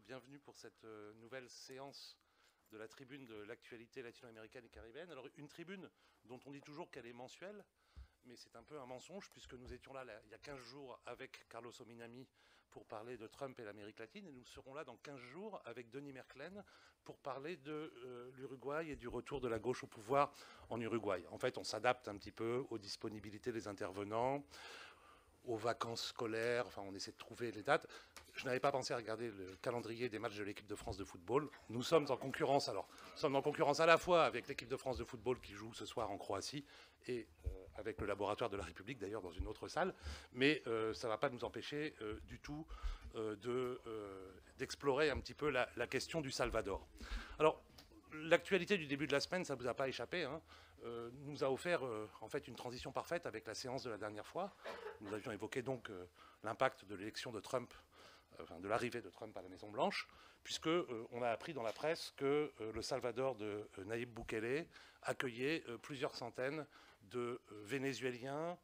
Bienvenue pour cette nouvelle séance de la tribune de l'actualité latino-américaine et caribéenne. Alors une tribune dont on dit toujours qu'elle est mensuelle, mais c'est un peu un mensonge puisque nous étions là il y a 15 jours avec Carlos Ominami pour parler de Trump et l'Amérique latine, et nous serons là dans 15 jours avec Denis Merklen pour parler de l'Uruguay et du retour de la gauche au pouvoir en Uruguay. En fait, on s'adapte un petit peu aux disponibilités des intervenants, aux vacances scolaires, enfin on essaie de trouver les dates. Je n'avais pas pensé à regarder le calendrier des matchs de l'équipe de France de football. Nous sommes en concurrence, à la fois avec l'équipe de France de football qui joue ce soir en Croatie et avec le laboratoire de la République d'ailleurs dans une autre salle, mais ça ne va pas nous empêcher du tout d'explorer un petit peu la question du Salvador. Alors, l'actualité du début de la semaine, ça ne vous a pas échappé, hein, nous a offert en fait une transition parfaite avec la séance de la dernière fois. Nous avions évoqué donc l'impact de l'élection de Trump, de l'arrivée de Trump à la Maison-Blanche, puisque on a appris dans la presse que le Salvador de Nayib Bukele accueillait plusieurs centaines de Vénézuéliens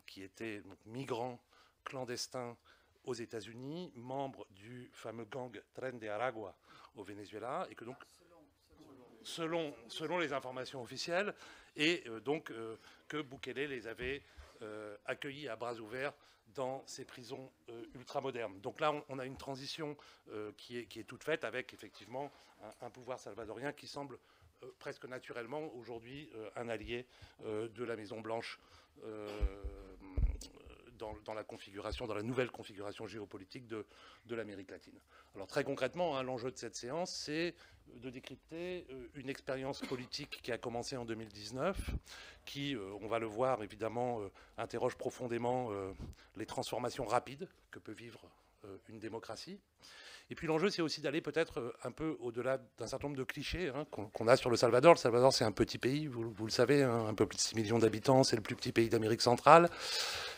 qui étaient donc, migrants clandestins aux États-Unis, membres du fameux gang Tren de Aragua au Venezuela, et que donc selon les informations officielles, et donc que Bukele les avait accueillis à bras ouverts dans ces prisons ultramodernes. Donc là, on a une transition qui est toute faite avec effectivement un pouvoir salvadorien qui semble presque naturellement aujourd'hui un allié de la Maison-Blanche dans la nouvelle configuration géopolitique de l'Amérique latine. Alors très concrètement, hein, l'enjeu de cette séance, c'est de décrypter une expérience politique qui a commencé en 2019, qui, on va le voir évidemment, interroge profondément les transformations rapides que peut vivre une démocratie. Et puis l'enjeu, c'est aussi d'aller peut-être un peu au-delà d'un certain nombre de clichés hein, qu'on a sur le Salvador. Le Salvador, c'est un petit pays, vous le savez, hein, un peu plus de 6 millions d'habitants, c'est le plus petit pays d'Amérique centrale.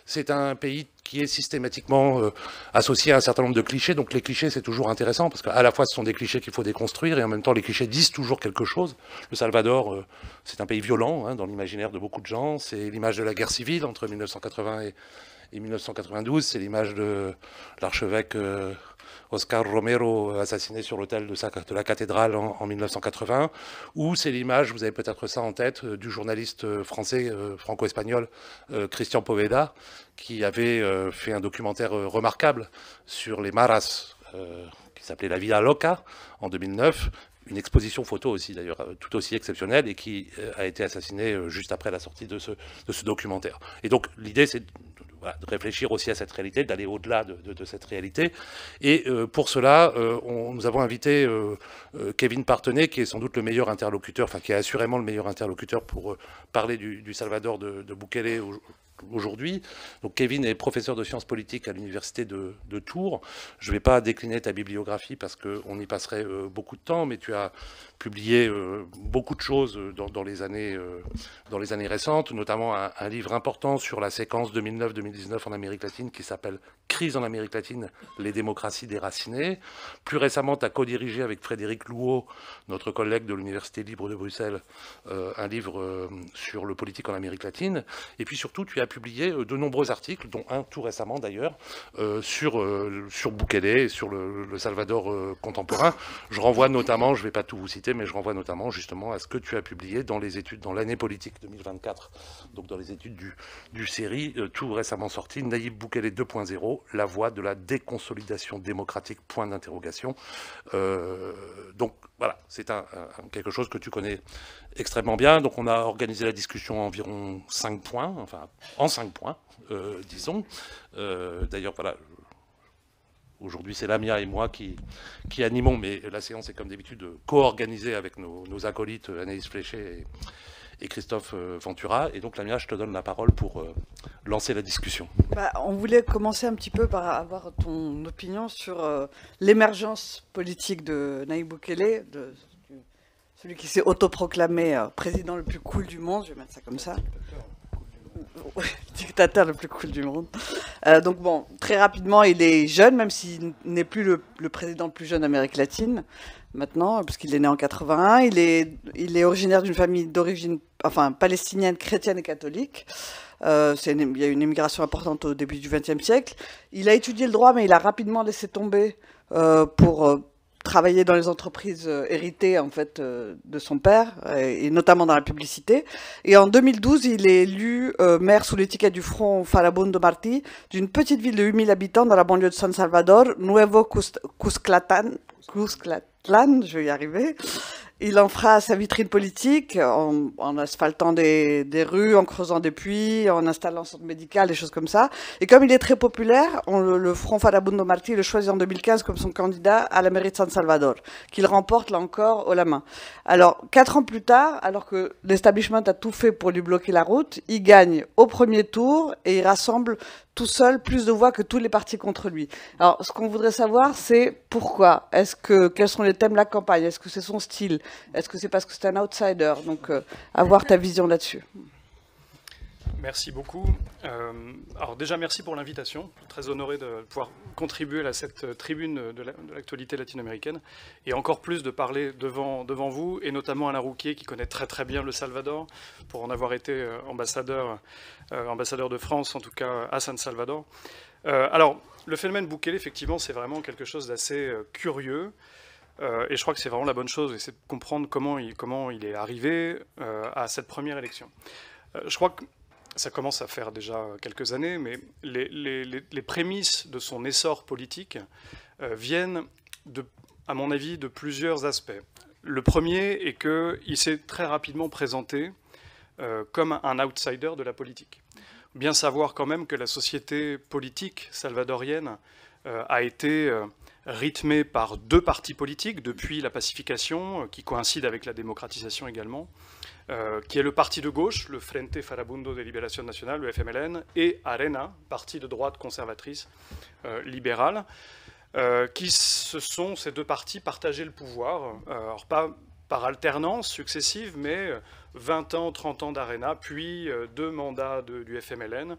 C'est un pays qui est systématiquement associé à un certain nombre de clichés. Donc les clichés, c'est toujours intéressant, parce qu'à la fois, ce sont des clichés qu'il faut déconstruire, et en même temps, les clichés disent toujours quelque chose. Le Salvador, c'est un pays violent hein, dans l'imaginaire de beaucoup de gens. C'est l'image de la guerre civile entre 1980 et 1992. C'est l'image de l'archevêque Oscar Romero, assassiné sur l'autel de la cathédrale en 1980, ou c'est l'image, vous avez peut-être ça en tête, du journaliste français franco-espagnol Christian Poveda, qui avait fait un documentaire remarquable sur les maras, qui s'appelait La Vida Loca, en 2009, une exposition photo aussi d'ailleurs, tout aussi exceptionnelle, et qui a été assassiné juste après la sortie de ce documentaire. Et donc l'idée, c'est de réfléchir aussi à cette réalité, d'aller au-delà de cette réalité. Et pour cela, nous avons invité Kevin Partenay, qui est sans doute le meilleur interlocuteur, enfin qui est assurément le meilleur interlocuteur pour parler du Salvador de Bukele aujourd'hui. Donc Kevin est professeur de sciences politiques à l'université de Tours. Je ne vais pas décliner ta bibliographie parce qu'on y passerait beaucoup de temps, mais tu as publié beaucoup de choses dans les années récentes, notamment un livre important sur la séquence 2009-2019 en Amérique latine qui s'appelle « Crise en Amérique latine, les démocraties déracinées ». Plus récemment, tu as co-dirigé avec Frédéric Louot, notre collègue de l'Université libre de Bruxelles, un livre sur le politique en Amérique latine. Et puis surtout, tu as publié de nombreux articles, dont un tout récemment d'ailleurs, sur Bukele et sur le Salvador contemporain. Je renvoie notamment, je ne vais pas tout vous citer, mais je renvoie notamment justement à ce que tu as publié dans les études, dans l'année politique 2024, donc dans les études du CERI, tout récemment sorti, Nayib Bukele 2.0, la voie de la déconsolidation démocratique, point d'interrogation. Donc voilà, c'est quelque chose que tu connais extrêmement bien. Donc on a organisé la discussion en environ 5 points, enfin en 5 points, disons. D'ailleurs, voilà, aujourd'hui c'est Lamia et moi qui animons, mais la séance est comme d'habitude co-organisée avec nos acolytes Anaïs Fléché et Christophe Ventura. Et donc Lamia, je te donne la parole pour lancer la discussion. On voulait commencer un petit peu par avoir ton opinion sur l'émergence politique de Nayib Bukele, celui qui s'est autoproclamé président le plus cool du monde, je vais mettre ça comme ça. Dictateur le plus cool du monde. Donc bon, très rapidement, il est jeune, même s'il n'est plus le président le plus jeune d'Amérique latine. maintenant, puisqu'il est né en 81. Il est originaire d'une famille d'origine, enfin, palestinienne, chrétienne et catholique. Il y a eu une immigration importante au début du XXe siècle. Il a étudié le droit, mais il a rapidement laissé tomber pour travailler dans les entreprises héritées en fait de son père, et notamment dans la publicité. Et en 2012, il est élu maire sous l'étiquette du Front Farabundo Martí d'une petite ville de 8000 habitants dans la banlieue de San Salvador, Nuevo Cuscatlan, je vais y arriver. Il en fera sa vitrine politique en asphaltant des rues, en creusant des puits, en installant un centre médical, des choses comme ça. Et comme il est très populaire, le Front Farabundo Martí le choisit en 2015 comme son candidat à la mairie de San Salvador, qu'il remporte là encore haut la main. Alors, 4 ans plus tard, alors que l'establishment a tout fait pour lui bloquer la route, il gagne au premier tour et il rassemble tout seul plus de voix que tous les partis contre lui. Alors, ce qu'on voudrait savoir, c'est pourquoi. Quels sont les thèmes de la campagne? Est-ce que c'est son style? Est-ce que c'est parce que c'est un outsider? Donc, avoir ta vision là-dessus. Merci beaucoup. Alors déjà, merci pour l'invitation. Je suis très honoré de pouvoir contribuer à cette tribune de l'actualité latino-américaine et encore plus de parler devant vous, et notamment Alain Rouquier qui connaît très très bien le Salvador, pour en avoir été ambassadeur de France, en tout cas à San Salvador. Alors, le phénomène Bukele, effectivement, c'est vraiment quelque chose d'assez curieux. Et je crois que c'est vraiment la bonne chose, et c'est de comprendre comment il est arrivé à cette première élection. Je crois que ça commence à faire déjà quelques années, mais les prémices de son essor politique viennent, à mon avis, de plusieurs aspects. Le premier est qu'il s'est très rapidement présenté comme un outsider de la politique. Bien savoir quand même que la société politique salvadorienne a été rythmée par 2 partis politiques depuis la pacification, qui coïncide avec la démocratisation également, qui est le parti de gauche, le Frente Farabundo de Liberación Nacional, le FMLN, et Arena, parti de droite conservatrice libérale, qui ces 2 partis partageaient le pouvoir, alors pas par alternance successive, mais 20 ans, 30 ans d'Arena, puis 2 mandats du FMLN.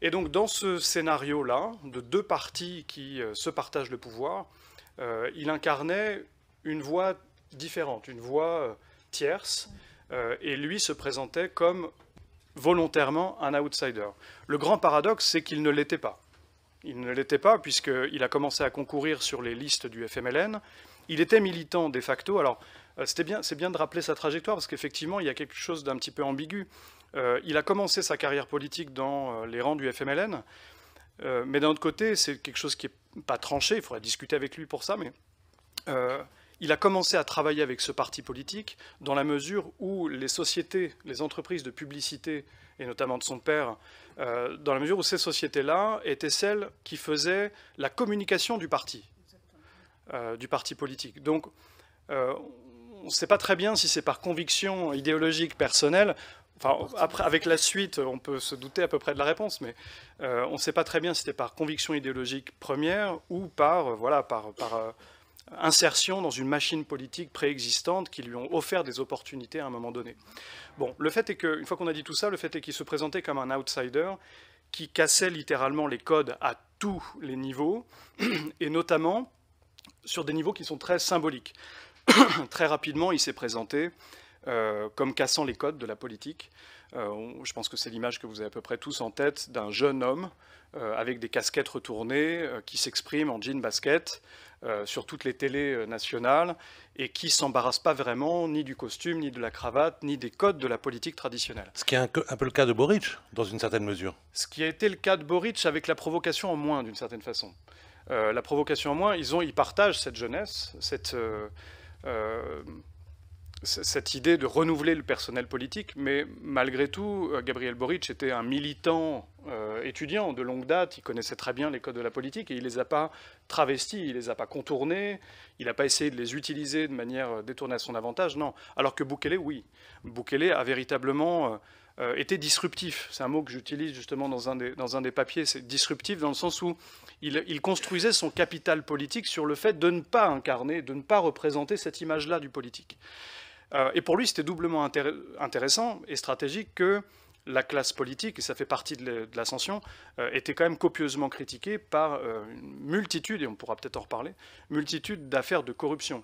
Et donc dans ce scénario-là, de 2 partis qui se partagent le pouvoir, il incarnait une voix différente, une voix tierce, et lui se présentait comme volontairement un outsider. Le grand paradoxe, c'est qu'il ne l'était pas. Il ne l'était pas puisqu'il a commencé à concourir sur les listes du FMLN. Il était militant de facto. Alors, c'est bien de rappeler sa trajectoire parce qu'effectivement, il y a quelque chose d'un petit peu ambigu. Il a commencé sa carrière politique dans les rangs du FMLN, mais d'un autre côté, c'est quelque chose qui n'est pas tranché, il faudrait discuter avec lui pour ça, mais il a commencé à travailler avec ce parti politique dans la mesure où les sociétés, les entreprises de publicité, et notamment de son père, dans la mesure où ces sociétés-là étaient celles qui faisaient la communication du parti politique. Donc, on ne sait pas très bien si c'est par conviction idéologique personnelle. Enfin, après, avec la suite, on peut se douter à peu près de la réponse, mais on ne sait pas très bien si c'était par conviction idéologique première ou par insertion dans une machine politique préexistante qui lui ont offert des opportunités à un moment donné. Bon, le fait est qu'une fois qu'on a dit tout ça, le fait est qu'il se présentait comme un outsider qui cassait littéralement les codes à tous les niveaux, et notamment sur des niveaux qui sont très symboliques. Très rapidement, il s'est présenté comme cassant les codes de la politique. Je pense que c'est l'image que vous avez à peu près tous en tête d'un jeune homme avec des casquettes retournées qui s'exprime en jean basket sur toutes les télés nationales et qui ne s'embarrasse pas vraiment ni du costume, ni de la cravate, ni des codes de la politique traditionnelle. Ce qui est un peu le cas de Boric, dans une certaine mesure. Ce qui a été le cas de Boric avec la provocation en moins, d'une certaine façon. La provocation en moins, ils partagent cette jeunesse, cette idée de renouveler le personnel politique, mais malgré tout, Gabriel Boric était un militant étudiant de longue date, il connaissait très bien les codes de la politique et il ne les a pas travestis, il ne les a pas contournés, il n'a pas essayé de les utiliser de manière détournée à son avantage, non. Alors que Bukele, oui. Bukele a véritablement été disruptif. C'est un mot que j'utilise justement dans un des papiers, c'est disruptif dans le sens où il construisait son capital politique sur le fait de ne pas incarner, de ne pas représenter cette image-là du politique. Et pour lui, c'était doublement intéressant et stratégique que la classe politique, et ça fait partie de l'ascension, était quand même copieusement critiquée par une multitude, et on pourra peut-être en reparler, multitude d'affaires de corruption.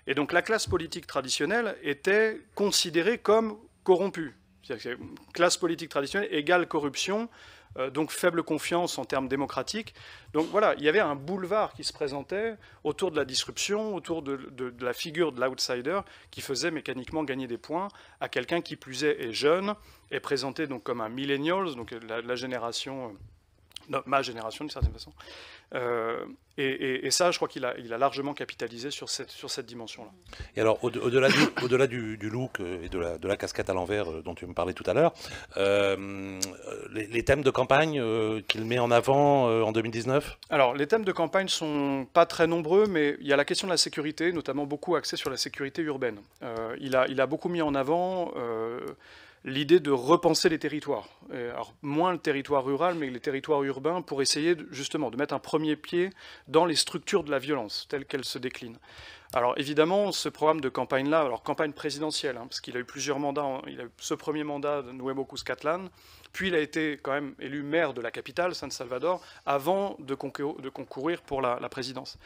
Et donc la classe politique traditionnelle était considérée comme corrompue. C'est-à-dire que classe politique traditionnelle égale corruption, donc faible confiance en termes démocratiques. Donc voilà, il y avait un boulevard qui se présentait autour de la disruption, autour de la figure de l'outsider qui faisait mécaniquement gagner des points à quelqu'un qui plus est jeune, est présenté donc comme un millennials, donc la génération, ma génération d'une certaine façon. Et ça, je crois qu'il a largement capitalisé sur cette dimension-là. Et alors, au-delà du look et de la casquette à l'envers dont tu me parlais tout à l'heure, les thèmes de campagne qu'il met en avant en 2019 ? Alors, les thèmes de campagne sont pas très nombreux, mais il y a la question de la sécurité, notamment beaucoup axée sur la sécurité urbaine. Il a beaucoup mis en avant l'idée de repenser les territoires. Alors, moins le territoire rural, mais les territoires urbains, pour essayer justement de mettre un premier pied dans les structures de la violence, telles qu'elles se déclinent. Alors évidemment, ce programme de campagne-là, alors campagne présidentielle, parce qu'il a eu plusieurs mandats, il a eu ce premier mandat de Nuevo Cuscatlán, puis il a été quand même élu maire de la capitale, San Salvador, avant de concourir pour la présidence.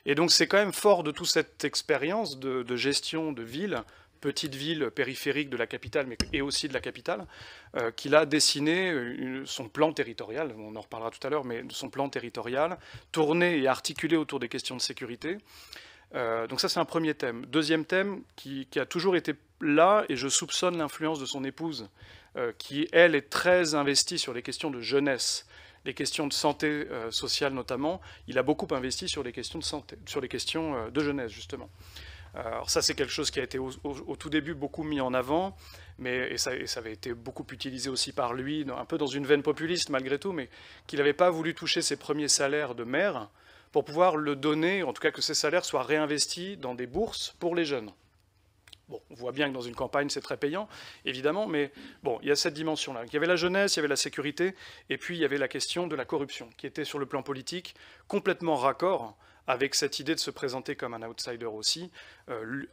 Et donc c'est quand même fort de toute cette expérience de gestion de ville, petite ville périphérique de la capitale, et aussi de la capitale, qu'il a dessiné son plan territorial, on en reparlera tout à l'heure, mais son plan territorial, tourné et articulé autour des questions de sécurité. Donc ça, c'est un premier thème. Deuxième thème, qui a toujours été là, et je soupçonne l'influence de son épouse, qui, elle, est très investie sur les questions de jeunesse, les questions de santé sociale notamment. Il a beaucoup investi sur les questions de santé, sur les questions de jeunesse, justement. Alors ça, c'est quelque chose qui a été au tout début beaucoup mis en avant, et ça avait été beaucoup utilisé aussi par lui, un peu dans une veine populiste malgré tout, mais qu'il n'avait pas voulu toucher ses premiers salaires de maire pour pouvoir le donner, en tout cas que ces salaires soient réinvestis dans des bourses pour les jeunes. Bon, on voit bien que dans une campagne, c'est très payant, évidemment, mais bon, il y a cette dimension-là. Il y avait la jeunesse, il y avait la sécurité, et puis il y avait la question de la corruption, qui était sur le plan politique complètement raccord avec cette idée de se présenter comme un outsider aussi,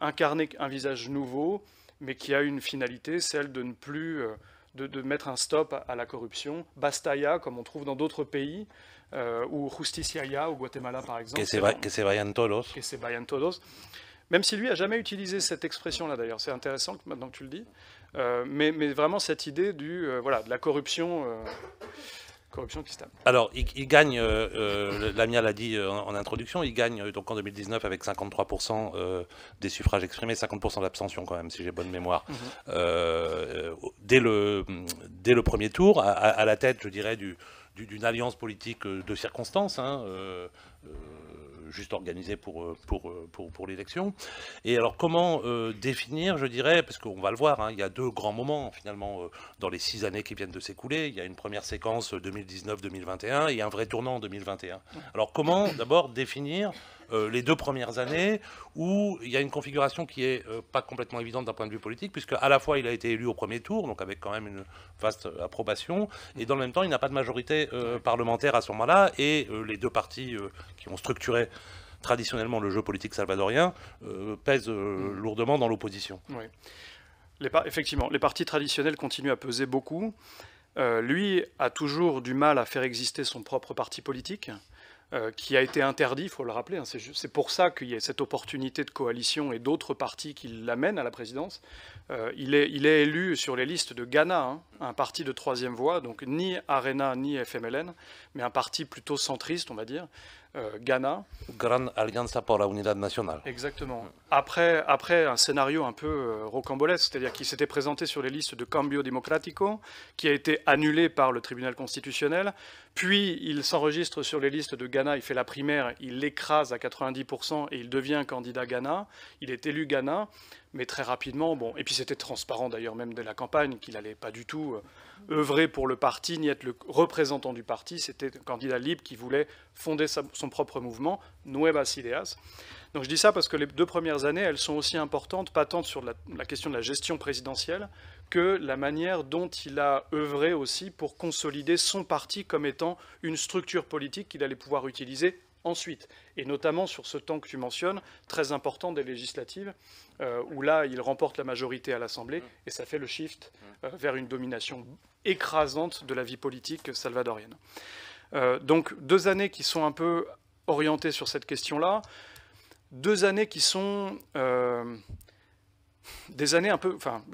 incarner un visage nouveau, mais qui a une finalité, celle de ne plus de mettre un stop à la corruption. Basta ya, comme on trouve dans d'autres pays, ou justicia ya, au Guatemala par exemple. Que se vayan todos. Que se vayan todos. Même si lui n'a jamais utilisé cette expression-là d'ailleurs, c'est intéressant maintenant que tu le dis, mais vraiment cette idée voilà, de la corruption qui se tape. Alors, il gagne, Lamia l'a dit en introduction, il gagne donc en 2019 avec 53% des suffrages exprimés, 50% d'abstention quand même, si j'ai bonne mémoire. Dès le premier tour, à la tête, je dirais, d'une alliance politique de circonstances, juste organisée pour l'élection. Et alors, comment définir, je dirais, parce qu'on va le voir, il y a deux grands moments, finalement, dans les 6 années qui viennent de s'écouler. Il y a une première séquence 2019-2021 et un vrai tournant en 2021. Alors, comment, d'abord, définir les 2 premières années où il y a une configuration qui est pas complètement évidente d'un point de vue politique, puisque à la fois il a été élu au premier tour, donc avec quand même une vaste approbation, et dans le même temps il n'a pas de majorité parlementaire à ce moment-là, et les 2 partis qui ont structuré traditionnellement le jeu politique salvadorien pèsent lourdement dans l'opposition. Oui. Effectivement, les partis traditionnels continuent à peser beaucoup. Lui a toujours du mal à faire exister son propre parti politique, qui a été interdit, il faut le rappeler. C'est pour ça qu'il y a cette opportunité de coalition et d'autres partis qui l'amènent à la présidence. Il est élu sur les listes de Ghana, un parti de 3e voie, donc ni Arena ni FMLN, mais un parti plutôt centriste, on va dire, Ghana. Gran Alianza por la Unidad Nacional. Exactement. Après un scénario un peu rocambolesque, c'est-à-dire qu'il s'était présenté sur les listes de Cambio Democrático, qui a été annulé par le tribunal constitutionnel, puis il s'enregistre sur les listes de Ghana, il fait la primaire, il l'écrase à 90% et il devient candidat Ghana. Il est élu Ghana, mais très rapidement, bon, et puis c'était transparent d'ailleurs même dès la campagne, qu'il n'allait pas du tout œuvrer pour le parti, ni être le représentant du parti, c'était un candidat libre qui voulait fonder son propre mouvement, Nuevas Ideas. Donc je dis ça parce que les 2 premières années, elles sont aussi importantes, pas tant sur la question de la gestion présidentielle, que la manière dont il a œuvré aussi pour consolider son parti comme étant une structure politique qu'il allait pouvoir utiliser ensuite, et notamment sur ce temps que tu mentionnes, très important des législatives, où là, il remporte la majorité à l'Assemblée, et ça fait le shift vers une domination écrasante de la vie politique salvadorienne. Donc 2 années qui sont un peu orientées sur cette question-là. 2 années qui sont des années un peu... Enfin,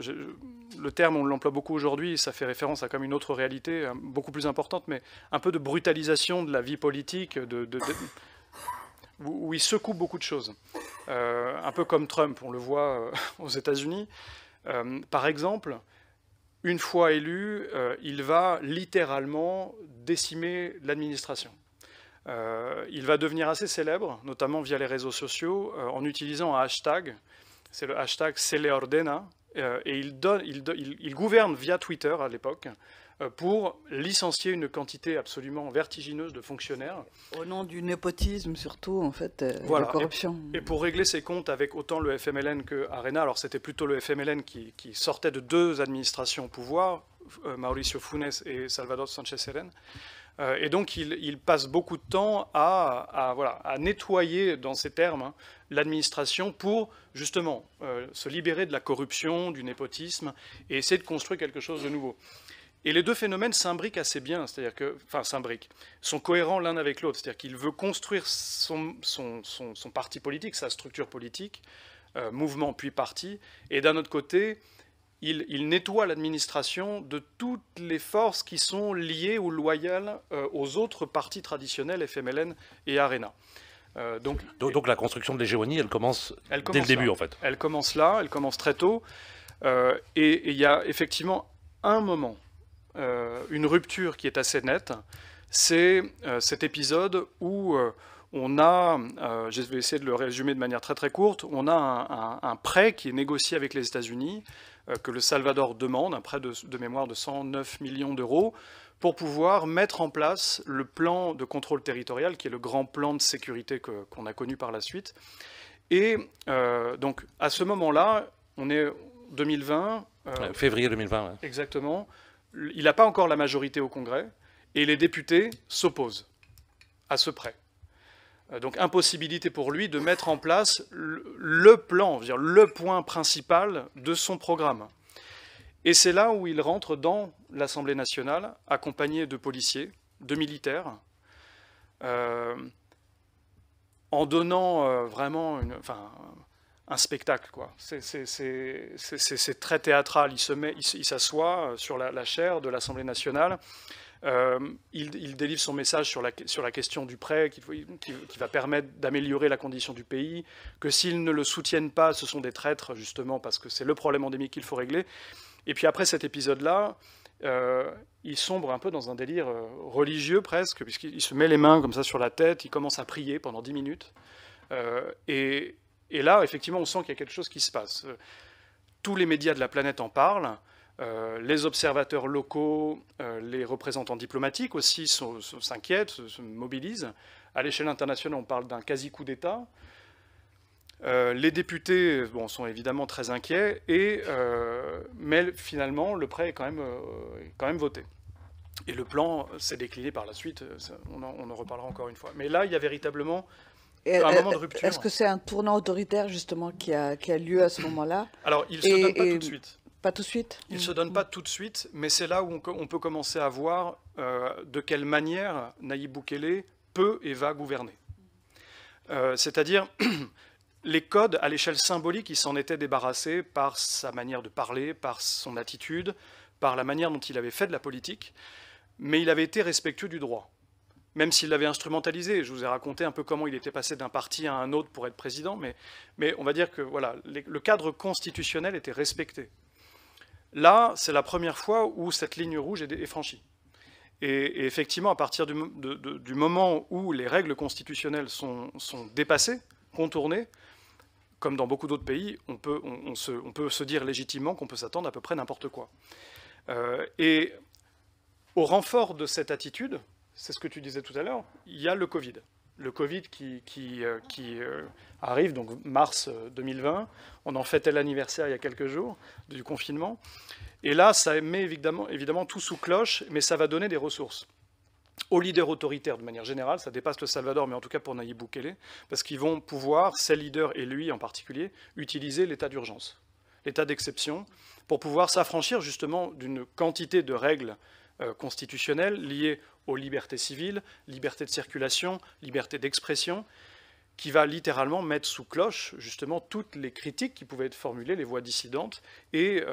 le terme, on l'emploie beaucoup aujourd'hui, ça fait référence à comme une autre réalité, beaucoup plus importante, mais un peu de brutalisation de la vie politique, où il secoue beaucoup de choses. Un peu comme Trump, on le voit aux États-Unis. Par exemple, une fois élu, il va littéralement décimer l'administration. Il va devenir assez célèbre, notamment via les réseaux sociaux, en utilisant un hashtag. C'est le hashtag Se le ordena, et il gouverne via Twitter à l'époque pour licencier une quantité absolument vertigineuse de fonctionnaires. Au nom du népotisme surtout, en fait, voilà. de corruption. Et pour régler ses comptes avec autant le FMLN que Arena, alors c'était plutôt le FMLN qui sortait de 2 administrations au pouvoir, Mauricio Funes et Salvador Sánchez Serén. Et donc il passe beaucoup de temps à nettoyer, dans ces termes, hein, l'administration pour justement se libérer de la corruption, du népotisme, et essayer de construire quelque chose de nouveau. Et les 2 phénomènes s'imbriquent assez bien, c'est-à-dire que, enfin s'imbriquent, sont cohérents l'un avec l'autre, c'est-à-dire qu'il veut construire son parti politique, sa structure politique, mouvement puis parti, et d'un autre côté, il nettoie l'administration de toutes les forces qui sont liées ou loyales aux autres partis traditionnels, FMLN et Arena. Donc la construction de l'hégémonie, elle commence dès le début, là. en fait. Elle commence là, elle commence très tôt, et il y a effectivement un moment, une rupture qui est assez nette, c'est cet épisode où on a, je vais essayer de le résumer de manière très très courte, on a un prêt qui est négocié avec les États-Unis, que le Salvador demande, un prêt de mémoire de 109 millions d'euros, pour pouvoir mettre en place le plan de contrôle territorial, qui est le grand plan de sécurité qu'on a connu par la suite. Et donc à ce moment-là, on est 2020. Février 2020. Ouais. Exactement. Il n'a pas encore la majorité au Congrès, et les députés s'opposent à ce prêt. Donc impossibilité pour lui de mettre en place le plan, le point principal de son programme. Et c'est là où il rentre dans l'Assemblée nationale, accompagné de policiers, de militaires, en donnant vraiment un spectacle, quoi. C'est très théâtral. Il s'assoit sur la chaire de l'Assemblée nationale. Il délivre son message sur la question du prêt qui va permettre d'améliorer la condition du pays, que s'ils ne le soutiennent pas, ce sont des traîtres, justement, parce que c'est le problème endémique qu'il faut régler. Et puis après cet épisode-là, il sombre un peu dans un délire religieux presque, puisqu'il se met les mains comme ça sur la tête, il commence à prier pendant 10 minutes. Et là, effectivement, on sent qu'il y a quelque chose qui se passe. Tous les médias de la planète en parlent. Les observateurs locaux, les représentants diplomatiques aussi s'inquiètent, se mobilisent. À l'échelle internationale, on parle d'un quasi-coup d'État. Les députés sont évidemment très inquiets, mais finalement, le prêt est quand même voté. Et le plan s'est décliné par la suite, on en reparlera encore une fois. Mais là, il y a véritablement un moment de rupture. Est-ce que c'est un tournant autoritaire, justement, qui a lieu à ce moment-là? Alors, il ne se donne pas tout de suite. Pas tout de suite. Il ne se donne pas tout de suite, mais c'est là où on peut commencer à voir de quelle manière Nayib Bukele peut et va gouverner. C'est-à-dire, les codes à l'échelle symbolique, il s'en était débarrassé par sa manière de parler, par son attitude, par la manière dont il avait fait de la politique, mais il avait été respectueux du droit, même s'il l'avait instrumentalisé. Je vous ai raconté un peu comment il était passé d'un parti à un autre pour être président, mais on va dire que voilà, le cadre constitutionnel était respecté. Là, c'est la première fois où cette ligne rouge est franchie. Et effectivement, à partir du moment où les règles constitutionnelles sont dépassées, contournées, comme dans beaucoup d'autres pays, on peut se dire légitimement qu'on peut s'attendre à peu près n'importe quoi. Et au renfort de cette attitude, c'est ce que tu disais tout à l'heure, il y a le Covid. Le Covid qui arrive, donc mars 2020, on en fêtait l'anniversaire il y a quelques jours du confinement, et là ça met évidemment tout sous cloche, mais ça va donner des ressources aux leaders autoritaires de manière générale, ça dépasse le Salvador, mais en tout cas pour Nayib Bukele, parce qu'ils vont pouvoir, ces leaders et lui en particulier, utiliser l'état d'urgence, l'état d'exception, pour pouvoir s'affranchir justement d'une quantité de règles constitutionnelles liées aux libertés civiles, liberté de circulation, liberté d'expression, qui va littéralement mettre sous cloche justement toutes les critiques qui pouvaient être formulées, les voix dissidentes, et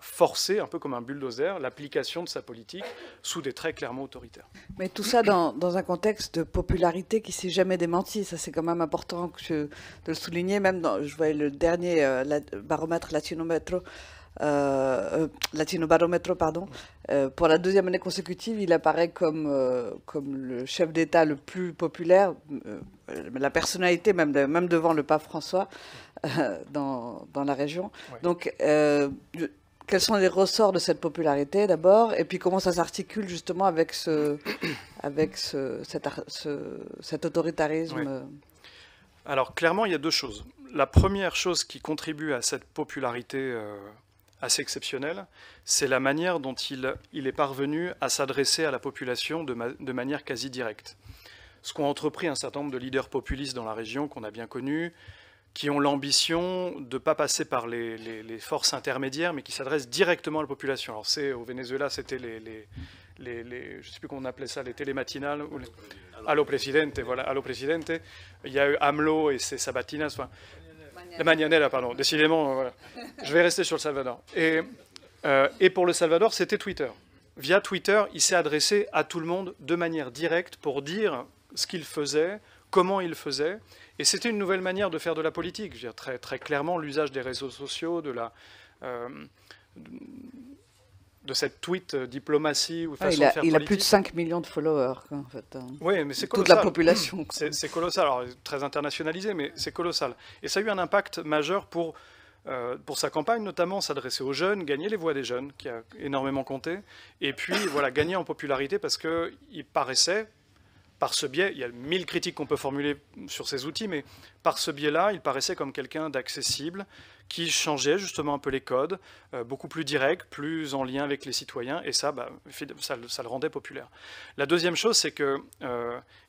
forcer, un peu comme un bulldozer, l'application de sa politique sous des traits clairement autoritaires. Mais tout ça dans un contexte de popularité qui ne s'est jamais démenti. Ça, c'est quand même important de le souligner. Même je voyais le dernier baromètre Latinobarometro, pardon. Pour la 2e année consécutive, il apparaît comme le chef d'État le plus populaire, la personnalité, même devant le pape François, dans la région. Ouais. Donc, quels sont les ressorts de cette popularité d'abord, et puis comment ça s'articule justement avec cet autoritarisme? Ouais. Alors, clairement, il y a 2 choses. La première chose qui contribue à cette popularité assez exceptionnelle, c'est la manière dont il est parvenu à s'adresser à la population de manière quasi directe. Ce qu'ont entrepris un certain nombre de leaders populistes dans la région, qu'on a bien connus, qui ont l'ambition de ne pas passer par les forces intermédiaires, mais qui s'adressent directement à la population. Alors au Venezuela, c'était je ne sais plus comment on appelait ça, les télématinales, ou Allo Presidente, voilà, Allo Presidente. Il y a eu AMLO et ses sabatinas, enfin, la Mañanera, pardon, décidément, voilà. Je vais rester sur le Salvador. Et pour le Salvador, c'était Twitter. Via Twitter, il s'est adressé à tout le monde de manière directe pour dire ce qu'il faisait, comment il faisait. Et c'était une nouvelle manière de faire de la politique. Je veux dire, très, très clairement, l'usage des réseaux sociaux, de cette tweet diplomatie ou façon de faire politique. Il a plus de 5 millions de followers, en fait. Oui, mais c'est colossal. Toute la population. C'est colossal. Alors, très internationalisé, mais c'est colossal. Et ça a eu un impact majeur pour sa campagne, notamment s'adresser aux jeunes, gagner les voix des jeunes, qui a énormément compté. Et puis, voilà, gagner en popularité parce qu'il paraissait, par ce biais, il y a 1000 critiques qu'on peut formuler sur ces outils, mais par ce biais-là, il paraissait comme quelqu'un d'accessible, qui changeait justement un peu les codes, beaucoup plus direct, plus en lien avec les citoyens, et ça le rendait populaire. La deuxième chose, c'est que,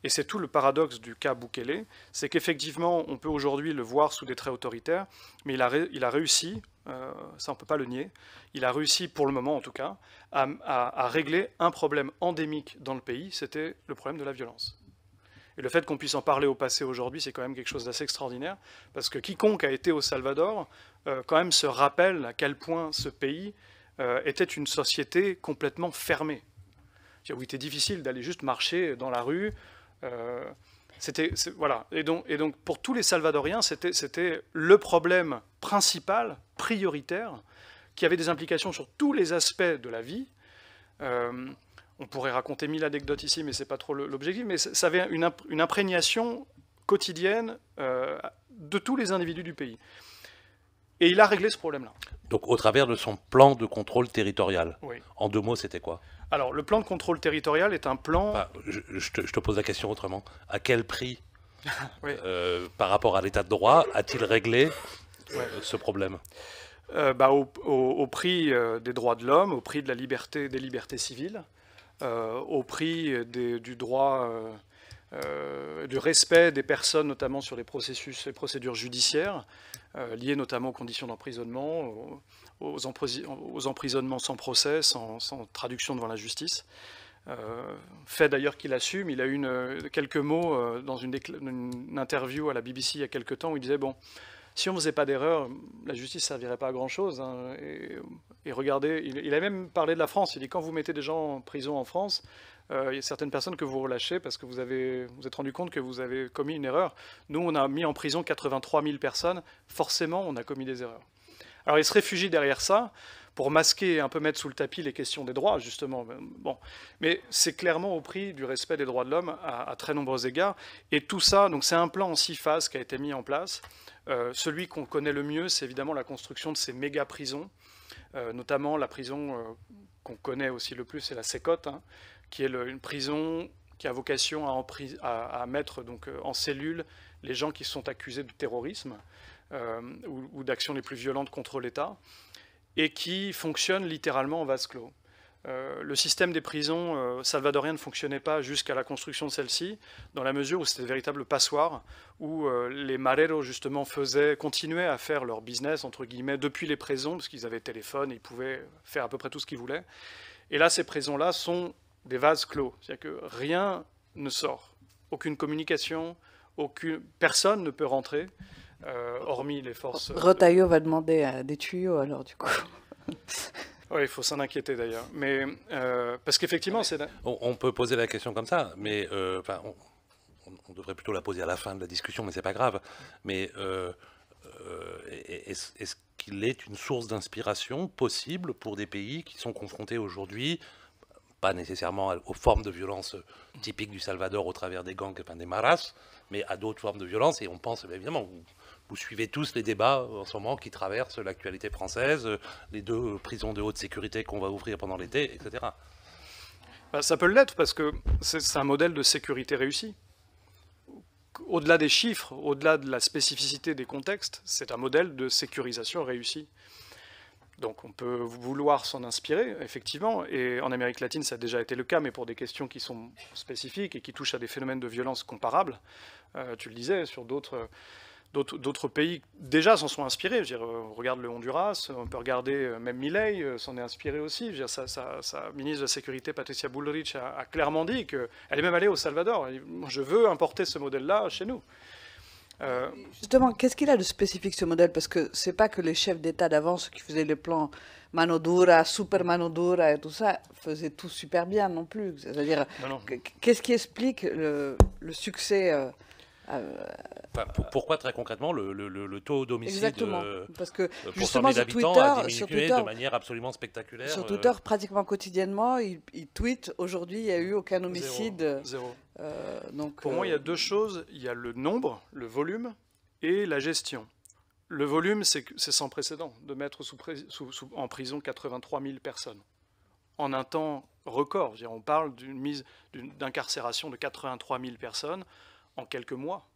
et c'est tout le paradoxe du cas Bukele, c'est qu'effectivement, on peut aujourd'hui le voir sous des traits autoritaires, mais il a réussi, ça on ne peut pas le nier, il a réussi, pour le moment en tout cas, à régler un problème endémique dans le pays, c'était le problème de la violence. Et le fait qu'on puisse en parler au passé aujourd'hui, c'est quand même quelque chose d'assez extraordinaire, parce que quiconque a été au Salvador, quand même se rappelle à quel point ce pays était une société complètement fermée. Où il était difficile d'aller juste marcher dans la rue. Voilà. Et donc, pour tous les Salvadoriens, c'était le problème principal, prioritaire, qui avait des implications sur tous les aspects de la vie. On pourrait raconter 1000 anecdotes ici, mais ce n'est pas trop l'objectif, mais ça avait une imprégnation quotidienne de tous les individus du pays. Et il a réglé ce problème-là. Donc au travers de son plan de contrôle territorial. Oui. En 2 mots, c'était quoi? Alors, le plan de contrôle territorial est un plan... Enfin, je te pose la question autrement. À quel prix, oui. Par rapport à l'état de droit, a-t-il réglé ce problème? Au prix des droits de l'homme, au prix de des libertés civiles, au prix du droit, du respect des personnes, notamment sur les procédures judiciaires, liées notamment aux conditions d'emprisonnement, aux emprisonnements sans procès, sans traduction devant la justice. Fait d'ailleurs qu'il assume, il a eu quelques mots dans une interview à la BBC il y a quelques temps où il disait, bon, si on ne faisait pas d'erreur, la justice ne servirait pas à grand-chose. Hein. Et regardez, il a même parlé de la France. Il dit, quand vous mettez des gens en prison en France, il y a certaines personnes que vous relâchez parce que vous êtes rendu compte que vous avez commis une erreur. Nous, on a mis en prison 83 000 personnes. Forcément, on a commis des erreurs. Alors, il se réfugie derrière ça pour masquer et un peu mettre sous le tapis les questions des droits, justement. Bon. Mais c'est clairement au prix du respect des droits de l'homme à très nombreux égards. Et tout ça, donc c'est un plan en 6 phases qui a été mis en place. Celui qu'on connaît le mieux, c'est évidemment la construction de ces méga-prisons, notamment la prison qu'on connaît aussi le plus, c'est la Sécotte, hein, qui est une prison qui a vocation à mettre donc, en cellule les gens qui sont accusés de terrorisme ou d'actions les plus violentes contre l'État, et qui fonctionne littéralement en vase clos. Le système des prisons salvadoriennes ne fonctionnait pas jusqu'à la construction de celle-ci, dans la mesure où c'était de véritables passoires, où les mareros justement continuaient à faire leur business, entre guillemets, depuis les prisons, parce qu'ils avaient téléphone, et ils pouvaient faire à peu près tout ce qu'ils voulaient. Et là, ces prisons-là sont des vases clos, c'est-à-dire que rien ne sort. Aucune communication, personne ne peut rentrer, hormis les forces... Retailleau va demander des tuyaux, alors, du coup. Oui, il faut s'en inquiéter d'ailleurs. Mais parce qu'effectivement, c'est... On peut poser la question comme ça, mais enfin, on devrait plutôt la poser à la fin de la discussion, mais c'est pas grave. Mais est-ce qu'il est une source d'inspiration possible pour des pays qui sont confrontés aujourd'hui, pas nécessairement aux formes de violence typiques du Salvador au travers des gangs, enfin des maras, mais à d'autres formes de violence? Et on pense évidemment... Vous suivez tous les débats en ce moment qui traversent l'actualité française, les 2 prisons de haute sécurité qu'on va ouvrir pendant l'été, etc. Ça peut l'être parce que c'est un modèle de sécurité réussi. Au-delà des chiffres, au-delà de la spécificité des contextes, c'est un modèle de sécurisation réussi. Donc on peut vouloir s'en inspirer, effectivement, et en Amérique latine ça a déjà été le cas, mais pour des questions qui sont spécifiques et qui touchent à des phénomènes de violence comparables. Tu le disais, sur d'autres pays déjà s'en sont inspirés. Je veux dire, on regarde le Honduras, on peut regarder même Milei s'en est inspiré aussi. Je veux dire, sa ministre de la Sécurité, Patricia Bullrich, a clairement dit qu'elle est même allée au Salvador. Elle dit, je veux importer ce modèle-là chez nous. Justement, qu'est-ce qu'il a de spécifique ce modèle? Parce que c'est pas que les chefs d'État d'avant, ceux qui faisaient les plans mano dura, super mano dura et tout ça, faisaient tout super bien non plus. C'est-à-dire, qu'est-ce qui explique le succès enfin, pourquoi très concrètement le taux d'homicide parce que pour 100 000 habitants a diminué de manière absolument spectaculaire? Sur Twitter, pratiquement quotidiennement, il tweet aujourd'hui, il n'y a eu aucun homicide. Zéro. Donc, pour moi, il y a 2 choses. Il y a le nombre, le volume, et la gestion. Le volume, c'est sans précédent de mettre en prison 83 000 personnes en un temps record. Je veux dire, on parle d'incarcération de 83 000 personnes en quelques mois.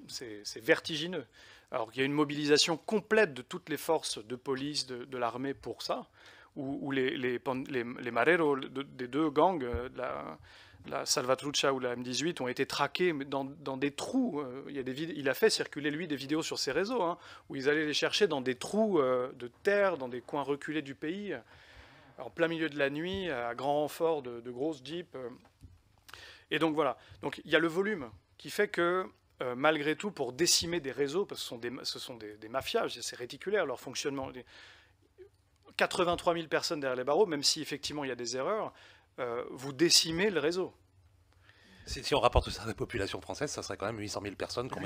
C'est vertigineux. Alors qu'il y a une mobilisation complète de toutes les forces de police, de l'armée pour ça, où les mareros des 2 gangs, la Salvatrucha ou la M18, ont été traqués dans des trous. Il a fait circuler, lui, des vidéos sur ses réseaux, hein, où ils allaient les chercher dans des trous de terre, dans des coins reculés du pays, en plein milieu de la nuit, à grand renfort de grosses jeeps. Et donc voilà, donc il y a le volume qui fait que malgré tout, pour décimer des réseaux, parce que ce sont des mafias, c'est réticulaire leur fonctionnement, 83 000 personnes derrière les barreaux, même si effectivement il y a des erreurs, vous décimez le réseau. Si on rapporte ça à la population française, ça serait quand même 800 000 personnes qu'on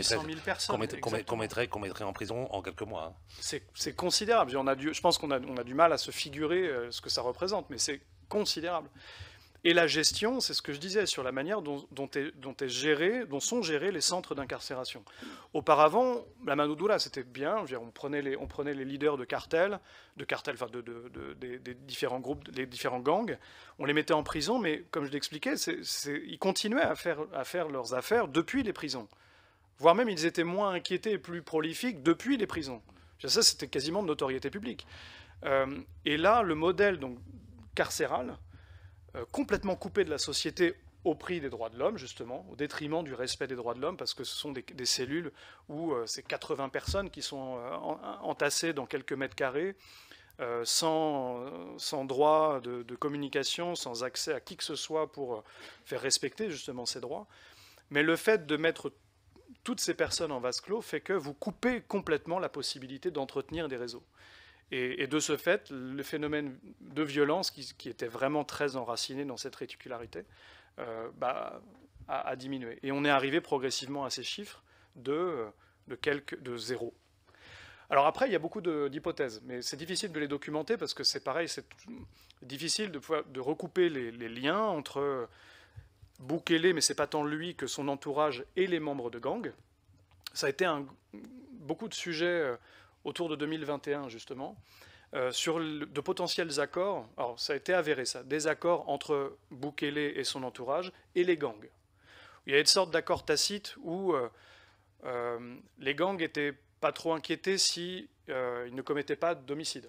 mettrait en prison en quelques mois. Hein. C'est considérable. Je pense qu'on a du mal à se figurer ce que ça représente, mais c'est considérable. Et la gestion, c'est ce que je disais, sur la manière dont sont gérés les centres d'incarcération. Auparavant, la mano dura, c'était bien. Je veux dire, on prenait les leaders de cartels, enfin des différents groupes, les différents gangs, on les mettait en prison, mais comme je l'expliquais, ils continuaient à faire leurs affaires depuis les prisons. Voire même, ils étaient moins inquiétés et plus prolifiques depuis les prisons. Ça, c'était quasiment de notoriété publique. Et là, le modèle donc, carcéral, complètement coupé de la société au prix des droits de l'homme, justement, au détriment du respect des droits de l'homme, parce que ce sont des cellules où c'est 80 personnes qui sont entassées dans quelques mètres carrés, sans droit de communication, sans accès à qui que ce soit pour faire respecter justement ces droits. Mais le fait de mettre toutes ces personnes en vase clos fait que vous coupez complètement la possibilité d'entretenir des réseaux. Et de ce fait, le phénomène de violence, qui était vraiment très enraciné dans cette réticularité, a diminué. Et on est arrivé progressivement à ces chiffres de 0. Alors après, il y a beaucoup d'hypothèses, mais c'est difficile de les documenter parce que c'est pareil, c'est difficile de recouper les liens entre Bukele, mais c'est pas tant lui que son entourage et les membres de gangs. Ça a été beaucoup de sujets autour de 2021, justement, sur de potentiels accords. Alors, ça a été avéré, ça, des accords entre Bukele et son entourage et les gangs. Il y a une sorte d'accord tacite où les gangs n'étaient pas trop inquiétés s'ils ne commettaient pas d'homicide.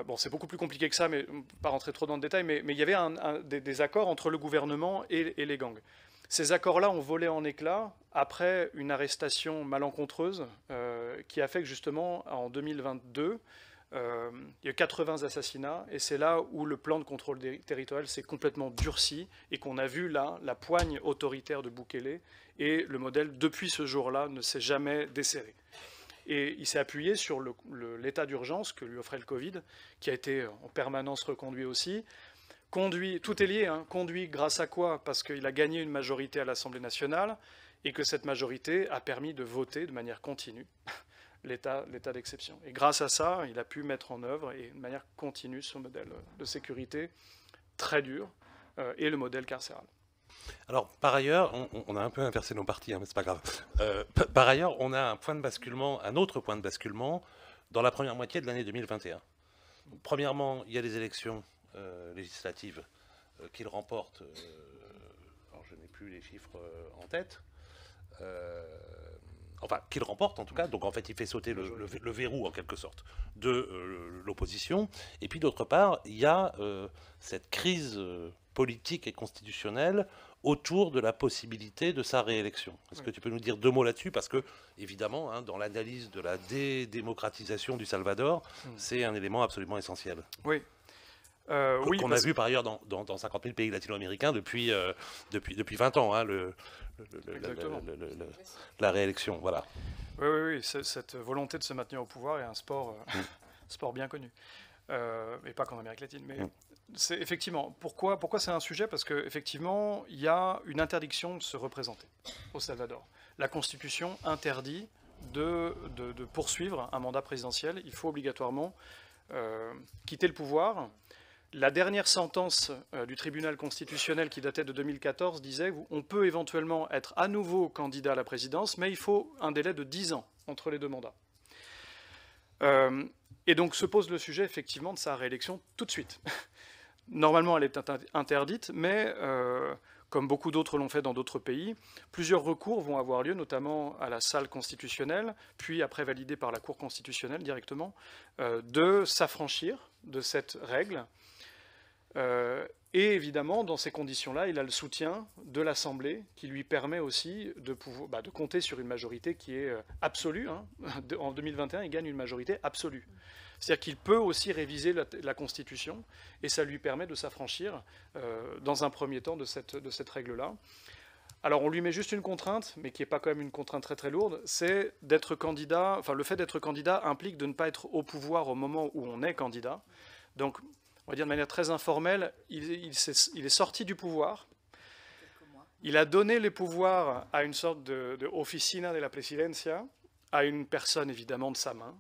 Bon, c'est beaucoup plus compliqué que ça, mais on ne va pas rentrer trop dans le détail, mais il y avait des accords entre le gouvernement et les gangs. Ces accords-là ont volé en éclats après une arrestation malencontreuse qui a fait que justement en 2022, il y a 80 assassinats, et c'est là où le plan de contrôle territorial s'est complètement durci, et qu'on a vu là la poigne autoritaire de Bukele, et le modèle, depuis ce jour-là, ne s'est jamais desserré. Et il s'est appuyé sur l'état d'urgence que lui offrait le Covid, qui a été en permanence reconduit aussi. Tout est lié, hein, conduit grâce à quoi? Parce qu'il a gagné une majorité à l'Assemblée nationale, et que cette majorité a permis de voter de manière continue l'état d'exception. Et grâce à ça, il a pu mettre en œuvre, et de manière continue, ce modèle de sécurité très dur, et le modèle carcéral. Alors, par ailleurs, on a un peu inversé nos parties, hein, mais c'est pas grave. Par ailleurs, on a un autre point de basculement dans la première moitié de l'année 2021. Premièrement, il y a les élections législatives qu'il remporte. Alors, je n'ai plus les chiffres en tête. Enfin, qu'il remporte en tout cas, donc en fait il fait sauter le verrou en quelque sorte de l'opposition. Et puis d'autre part, il y a cette crise politique et constitutionnelle autour de la possibilité de sa réélection. Est-ce que tu peux nous dire 2 mots là-dessus? Parce que, évidemment, hein, dans l'analyse de la dédémocratisation du Salvador, c'est un élément absolument essentiel. Oui. Qu'on a vu par ailleurs dans 50 000 pays latino-américains depuis 20 ans, hein, la réélection. Voilà. Oui, cette volonté de se maintenir au pouvoir est un sport, sport bien connu. Et pas qu'en Amérique latine. Mais c'est effectivement, pourquoi c'est un sujet? Parce qu'effectivement, il y a une interdiction de se représenter au Salvador. La Constitution interdit de poursuivre un mandat présidentiel. Il faut obligatoirement quitter le pouvoir. La dernière sentence du tribunal constitutionnel qui datait de 2014 disait qu'on peut éventuellement être à nouveau candidat à la présidence, mais il faut un délai de 10 ans entre les 2 mandats. Et donc se pose le sujet effectivement de sa réélection tout de suite. Normalement, elle est interdite, mais comme beaucoup d'autres l'ont fait dans d'autres pays, plusieurs recours vont avoir lieu, notamment à la salle constitutionnelle, puis après validé par la Cour constitutionnelle directement, de s'affranchir de cette règle. Et évidemment, dans ces conditions-là, il a le soutien de l'Assemblée qui lui permet aussi de compter sur une majorité qui est absolue. Hein. En 2021, il gagne une majorité absolue. C'est-à-dire qu'il peut aussi réviser la Constitution, et ça lui permet de s'affranchir, dans un premier temps, de cette règle-là. Alors on lui met juste une contrainte, mais qui n'est pas quand même une contrainte très très lourde, c'est d'être candidat. Enfin, le fait d'être candidat implique de ne pas être au pouvoir au moment où on est candidat. Donc, on va dire de manière très informelle, il est sorti du pouvoir. Il a donné les pouvoirs à une sorte de Oficina de la Presidencia, à une personne évidemment de sa main,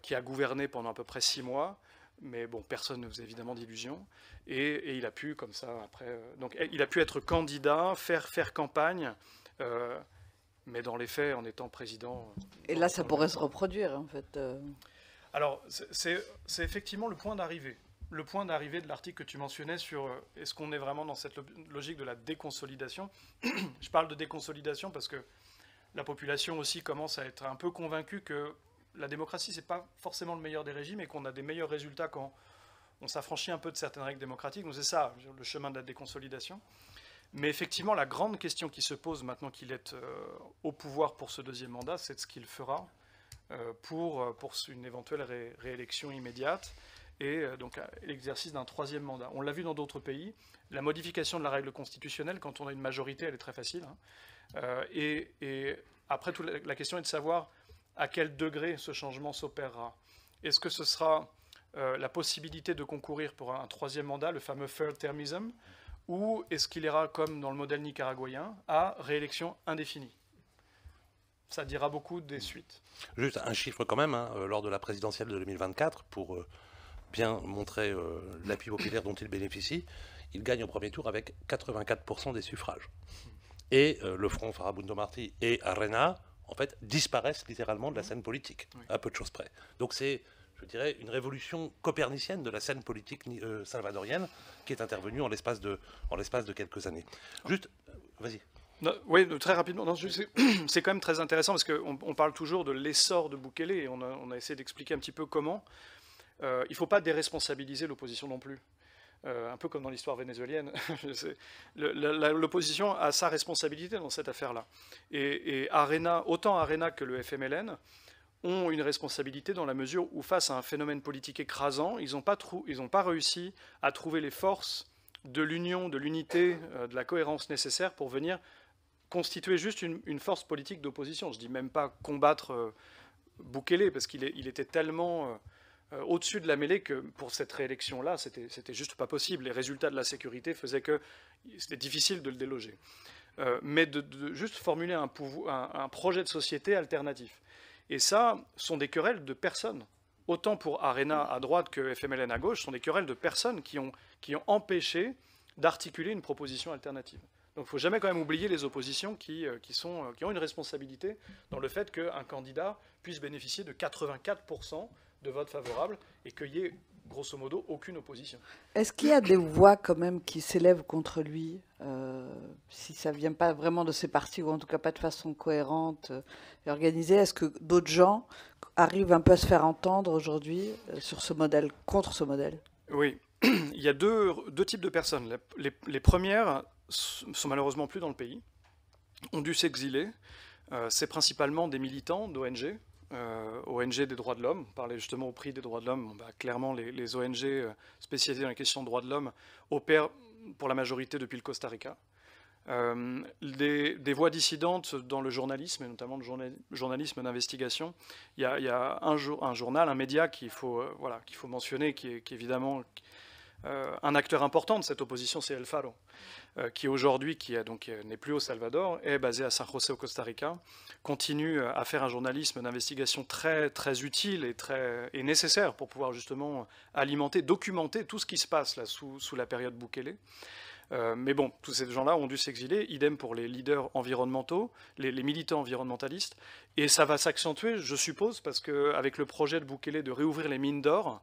qui a gouverné pendant à peu près 6 mois, mais bon, personne ne faisait évidemment d'illusions, et il a pu, comme ça, après... donc il a pu être candidat, faire campagne, mais dans les faits, en étant président... Et là, ça pourrait se reproduire, en fait. Alors, c'est effectivement le point d'arrivée. Le point d'arrivée de l'article que tu mentionnais sur est-ce qu'on est vraiment dans cette logique de la déconsolidation. Je parle de déconsolidation parce que la population aussi commence à être un peu convaincue que la démocratie, ce n'est pas forcément le meilleur des régimes et qu'on a des meilleurs résultats quand on s'affranchit un peu de certaines règles démocratiques. Donc c'est ça, le chemin de la déconsolidation. Mais effectivement, la grande question qui se pose maintenant qu'il est au pouvoir pour ce 2e mandat, c'est de ce qu'il fera pour une éventuelle réélection immédiate. Et donc l'exercice d'un 3e mandat. On l'a vu dans d'autres pays, la modification de la règle constitutionnelle, quand on a une majorité, elle est très facile. Hein. Et après, la question est de savoir à quel degré ce changement s'opérera. Est-ce que ce sera la possibilité de concourir pour un 3e mandat, le fameux third termism, ou est-ce qu'il ira, comme dans le modèle nicaraguayen, à réélection indéfinie? Ça dira beaucoup des suites. Juste un chiffre quand même, hein, lors de la présidentielle de 2024, pour... bien montrer l'appui populaire dont il bénéficie, il gagne au premier tour avec 84% des suffrages. Et le Front Farabundo Martí et Arena, en fait, disparaissent littéralement de la scène politique, à peu de choses près. Donc c'est, je dirais, une révolution copernicienne de la scène politique salvadorienne qui est intervenue en l'espace de quelques années. Juste, vas-y. Non, oui, très rapidement. C'est quand même très intéressant parce qu'on parle toujours de l'essor de Bukele et on a essayé d'expliquer un petit peu comment. Il ne faut pas déresponsabiliser l'opposition non plus. Un peu comme dans l'histoire vénézuélienne. L'opposition a sa responsabilité dans cette affaire-là. Et Arena, autant Arena que le FMLN ont une responsabilité dans la mesure où, face à un phénomène politique écrasant, ils n'ont pas réussi à trouver les forces de l'union, de l'unité, de la cohérence nécessaire pour venir constituer juste une force politique d'opposition. Je ne dis même pas combattre Bukele, parce qu'il était tellement au-dessus de la mêlée que pour cette réélection-là, c'était juste pas possible. Les résultats de la sécurité faisaient que c'était difficile de le déloger. Mais de juste formuler un projet de société alternatif. Et ça, sont des querelles de personnes. Autant pour Arena à droite que FMLN à gauche, sont des querelles de personnes qui ont empêché d'articuler une proposition alternative. Donc il ne faut jamais quand même oublier les oppositions qui ont une responsabilité dans le fait qu'un candidat puisse bénéficier de 84% de votes favorables et qu'il y ait grosso modo aucune opposition. Est-ce qu'il y a des voix quand même qui s'élèvent contre lui, si ça ne vient pas vraiment de ses partis, ou en tout cas pas de façon cohérente et organisée? Est-ce que d'autres gens arrivent un peu à se faire entendre aujourd'hui sur ce modèle, contre ce modèle? Oui, il y a deux types de personnes. Les premières sont malheureusement plus dans le pays, ont dû s'exiler. C'est principalement des militants d'ONG, ONG des droits de l'homme. On parlait justement au prix des droits de l'homme. Clairement, les ONG spécialisées dans les questions de droits de l'homme opèrent pour la majorité depuis le Costa Rica. Des voix dissidentes dans le journalisme, et notamment le journalisme d'investigation. Il y a un journal, un média qu'il faut mentionner, qui est évidemment un acteur important de cette opposition, c'est El Faro, qui aujourd'hui, n'est plus au Salvador, est basé à San José au Costa Rica, continue à faire un journalisme d'investigation très, très utile et nécessaire pour pouvoir justement alimenter, documenter tout ce qui se passe là, sous la période Bukele. Mais bon, tous ces gens-là ont dû s'exiler, idem pour les leaders environnementaux, les militants environnementalistes, et ça va s'accentuer, je suppose, parce qu'avec le projet de Bukele de réouvrir les mines d'or,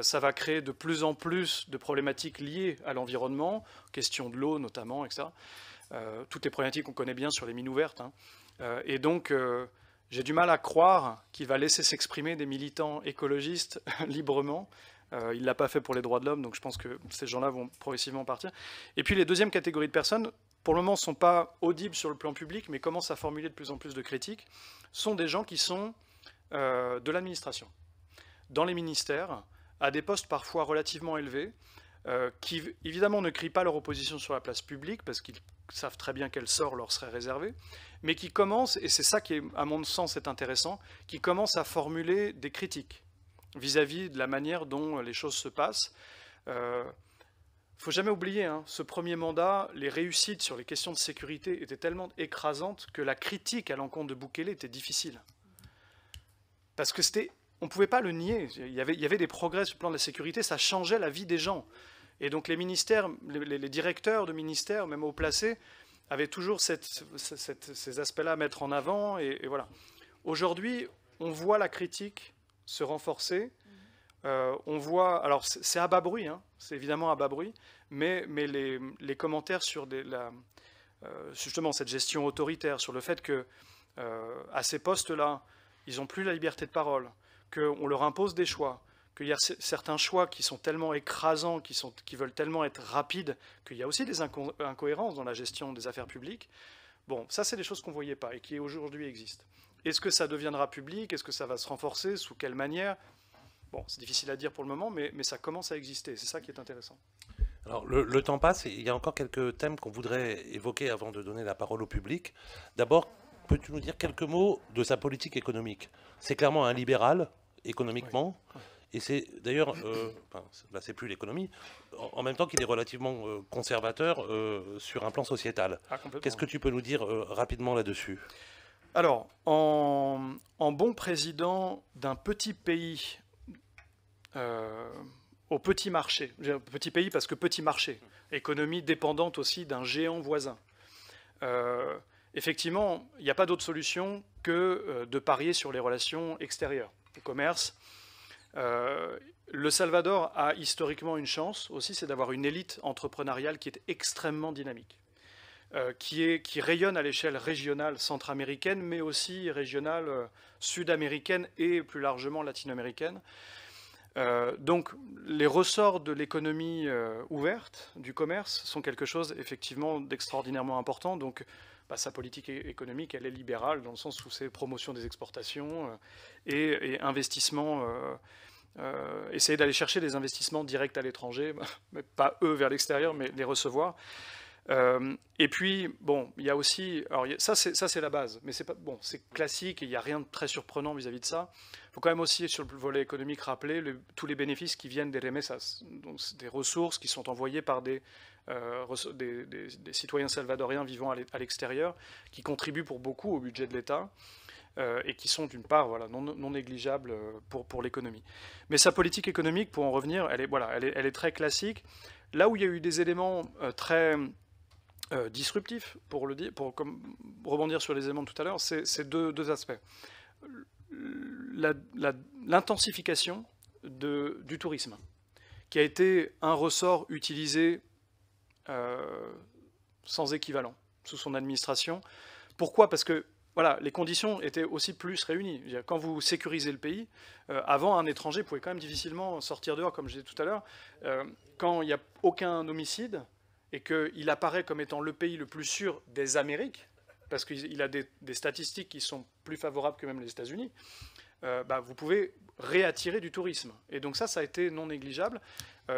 ça va créer de plus en plus de problématiques liées à l'environnement, question de l'eau notamment, etc. Toutes les problématiques qu'on connaît bien sur les mines ouvertes. Et donc, j'ai du mal à croire qu'il va laisser s'exprimer des militants écologistes librement. Il ne l'a pas fait pour les droits de l'homme, donc je pense que ces gens-là vont progressivement partir. Et puis les deuxièmes catégories de personnes, pour le moment, ne sont pas audibles sur le plan public, mais commencent à formuler de plus en plus de critiques, sont des gens qui sont de l'administration, dans les ministères, à des postes parfois relativement élevés, qui évidemment ne crient pas leur opposition sur la place publique, parce qu'ils savent très bien quel sort leur serait réservé, mais qui commencent, et c'est ça qui, à mon sens, est intéressant, qui commencent à formuler des critiques vis-à-vis de la manière dont les choses se passent. Il ne faut jamais oublier, ce premier mandat, les réussites sur les questions de sécurité étaient tellement écrasantes que la critique à l'encontre de Bukele était difficile. Parce que on ne pouvait pas le nier. Il y avait des progrès sur le plan de la sécurité, ça changeait la vie des gens. Et donc les ministères, les directeurs de ministères, même haut placés, avaient toujours ces aspects-là à mettre en avant. Et voilà. Aujourd'hui, on voit la critique se renforcer. On voit, alors c'est à bas bruit, c'est évidemment à bas bruit, mais les commentaires sur justement cette gestion autoritaire, sur le fait que à ces postes-là, ils n'ont plus la liberté de parole, qu'on leur impose des choix, qu'il y a certains choix qui sont tellement écrasants, qui veulent tellement être rapides, qu'il y a aussi des incohérences dans la gestion des affaires publiques. Bon, ça c'est des choses qu'on ne voyait pas et qui aujourd'hui existent. Est-ce que ça deviendra public? Est-ce que ça va se renforcer? Sous quelle manière? Bon, c'est difficile à dire pour le moment, mais ça commence à exister. C'est ça qui est intéressant. Alors, le temps passe et il y a encore quelques thèmes qu'on voudrait évoquer avant de donner la parole au public. D'abord, peux-tu nous dire quelques mots de sa politique économique? C'est clairement un libéral, économiquement, oui. Et c'est d'ailleurs, là c'est plus l'économie, en même temps qu'il est relativement conservateur sur un plan sociétal. Qu'est-ce que tu peux nous dire rapidement là-dessus? Alors, en bon président d'un petit pays au petit marché, petit pays parce que petit marché, économie dépendante aussi d'un géant voisin, effectivement, il n'y a pas d'autre solution que de parier sur les relations extérieures, le commerce. Le Salvador a historiquement une chance aussi, c'est d'avoir une élite entrepreneuriale qui est extrêmement dynamique. Qui rayonne à l'échelle régionale centra-américaine, mais aussi régionale sud-américaine et plus largement latino-américaine. Donc les ressorts de l'économie ouverte, du commerce, sont quelque chose effectivement d'extraordinairement important. Donc sa politique économique, elle est libérale dans le sens où c'est promotion des exportations et investissement, essayer d'aller chercher des investissements directs à l'étranger, mais pas eux vers l'extérieur, mais les recevoir. Et puis, bon, il y a aussi, alors ça c'est la base, mais c'est classique et il n'y a rien de très surprenant vis-à-vis de ça. Il faut quand même aussi, sur le volet économique, rappeler tous les bénéfices qui viennent des remessas, donc des ressources qui sont envoyées par des citoyens salvadoriens vivant à l'extérieur, qui contribuent pour beaucoup au budget de l'État et qui sont d'une part non négligeables pour l'économie. Mais sa politique économique, pour en revenir, elle est très classique. Là où il y a eu des éléments très disruptif, pour rebondir sur les éléments de tout à l'heure, c'est deux aspects. L'intensification du tourisme, qui a été un ressort utilisé sans équivalent sous son administration. Pourquoi ? Parce que les conditions étaient aussi plus réunies. Quand vous sécurisez le pays, avant, un étranger pouvait quand même difficilement sortir dehors, comme je disais tout à l'heure. Quand il n'y a aucun homicide, et qu'il apparaît comme étant le pays le plus sûr des Amériques, parce qu'il a des statistiques qui sont plus favorables que même les États-Unis, vous pouvez réattirer du tourisme. Et donc ça a été non négligeable.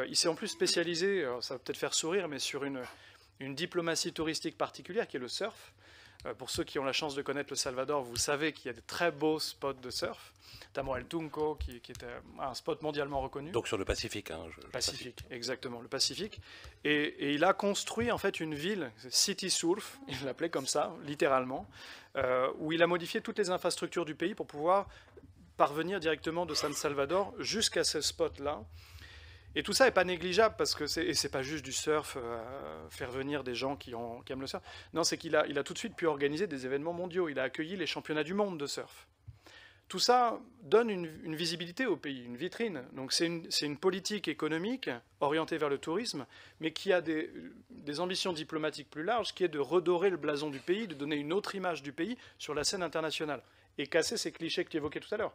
Il s'est en plus spécialisé, ça va peut-être faire sourire, mais sur une diplomatie touristique particulière, qui est le surf. Pour ceux qui ont la chance de connaître le Salvador, vous savez qu'il y a de très beaux spots de surf, notamment El Tunco, qui était un spot mondialement reconnu. Donc sur le Pacifique. Pacifique, exactement, le Pacifique. Et il a construit en fait une ville, City Surf, il l'appelait comme ça, littéralement, où il a modifié toutes les infrastructures du pays pour pouvoir parvenir directement de San Salvador jusqu'à ce spot-là. Et tout ça n'est pas négligeable, parce que c'est pas juste du surf, faire venir des gens qui aiment le surf. Non, c'est qu'il a tout de suite pu organiser des événements mondiaux. Il a accueilli les championnats du monde de surf. Tout ça donne une visibilité au pays, une vitrine. Donc c'est une politique économique orientée vers le tourisme, mais qui a des ambitions diplomatiques plus larges, qui est de redorer le blason du pays, de donner une autre image du pays sur la scène internationale, et casser ces clichés que tu évoquais tout à l'heure.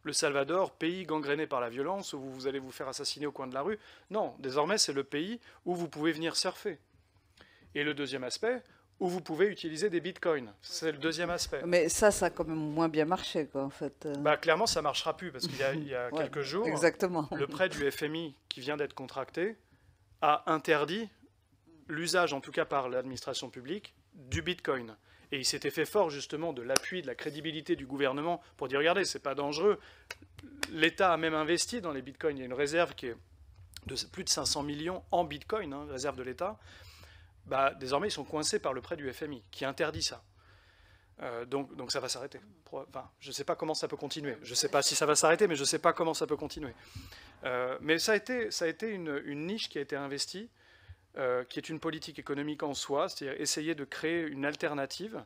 Le Salvador, pays gangréné par la violence, où vous allez vous faire assassiner au coin de la rue. Non, désormais, c'est le pays où vous pouvez venir surfer. Et le deuxième aspect, où vous pouvez utiliser des bitcoins. C'est le deuxième aspect. Mais ça a quand même moins bien marché, quoi, en fait. Clairement, ça ne marchera plus, parce qu'il y a quelques jours, exactement. Le prêt du FMI qui vient d'être contracté a interdit l'usage, en tout cas par l'administration publique, du bitcoin. Et il s'était fait fort justement de l'appui, de la crédibilité du gouvernement pour dire, regardez, c'est pas dangereux. L'État a même investi dans les bitcoins. Il y a une réserve qui est de plus de 500 millions en bitcoin, réserve de l'État. Désormais, ils sont coincés par le prêt du FMI, qui interdit ça. Donc ça va s'arrêter. Enfin, je ne sais pas comment ça peut continuer. Je ne sais pas si ça va s'arrêter, mais je ne sais pas comment ça peut continuer. Mais ça a été une niche qui a été investie, qui est une politique économique en soi, c'est-à-dire essayer de créer une alternative.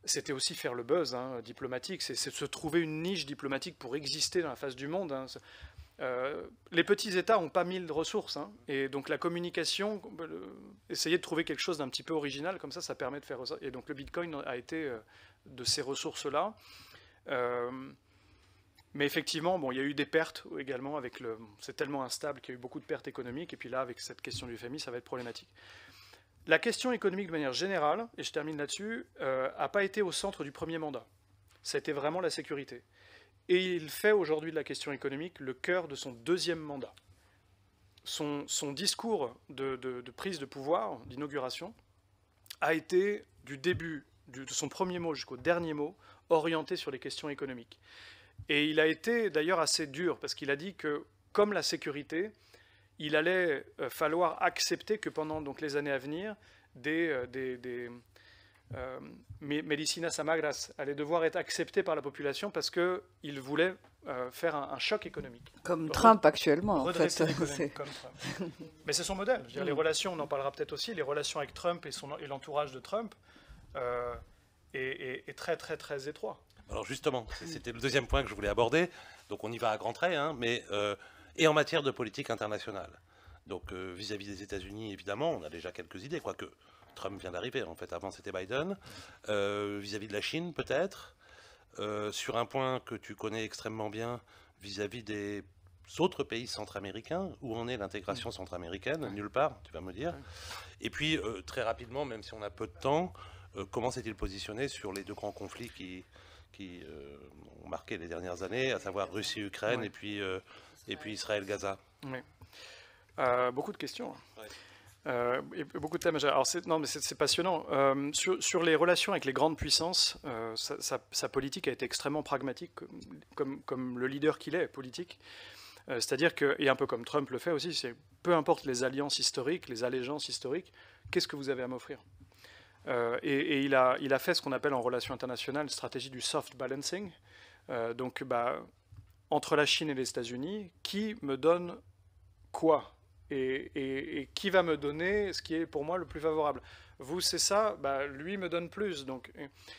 C'était aussi faire le buzz diplomatique, c'est se trouver une niche diplomatique pour exister dans la face du monde. Les petits États n'ont pas 1000 ressources, et donc la communication, essayer de trouver quelque chose d'un petit peu original, comme ça permet de faire ça. Et donc le Bitcoin a été de ces ressources-là. Mais effectivement, il y a eu des pertes également, c'est tellement instable qu'il y a eu beaucoup de pertes économiques, et puis là, avec cette question du FMI, ça va être problématique. La question économique de manière générale, et je termine là-dessus, n'a pas été au centre du premier mandat. Ça a été vraiment la sécurité. Et il fait aujourd'hui de la question économique le cœur de son deuxième mandat. Son discours de prise de pouvoir, d'inauguration, a été du début, de son premier mot jusqu'au dernier mot, orienté sur les questions économiques. Et il a été d'ailleurs assez dur, parce qu'il a dit que, comme la sécurité, il allait falloir accepter que pendant les années à venir, des medicinas samagras allaient devoir être acceptées par la population, parce qu'il voulait faire un choc économique. Comme Trump actuellement, en fait. Comme Trump. Mais c'est son modèle. Je veux dire, les relations, on en parlera peut-être aussi, les relations avec Trump et l'entourage de Trump est très, très, très étroit. Alors justement, c'était le deuxième point que je voulais aborder. Donc on y va à grands traits, mais et en matière de politique internationale. Donc vis-à-vis des États-Unis, évidemment, on a déjà quelques idées, quoique Trump vient d'arriver. En fait, avant c'était Biden. Vis-à-vis de la Chine, peut-être. Sur un point que tu connais extrêmement bien, vis-à-vis des autres pays centra-américains. Où en est l'intégration centra-américaine? Nulle part, tu vas me dire. Et puis, très rapidement, même si on a peu de temps, comment s'est-il positionné sur les deux grands conflits qui ont marqué les dernières années, à savoir Russie-Ukraine et puis Israël-Gaza? Oui. Beaucoup de questions. Et beaucoup de thèmes. Alors non, mais c'est passionnant. Sur les relations avec les grandes puissances, sa politique a été extrêmement pragmatique, comme le leader qu'il est, politique. C'est-à-dire que, et un peu comme Trump le fait aussi, c'est peu importe les alliances historiques, les allégeances historiques, qu'est-ce que vous avez à m'offrir? Et il a fait ce qu'on appelle en relations internationales une stratégie du soft balancing. Donc, entre la Chine et les États-Unis, qui me donne quoi? Et qui va me donner ce qui est pour moi le plus favorable? Vous, c'est ça, lui me donne plus. Donc,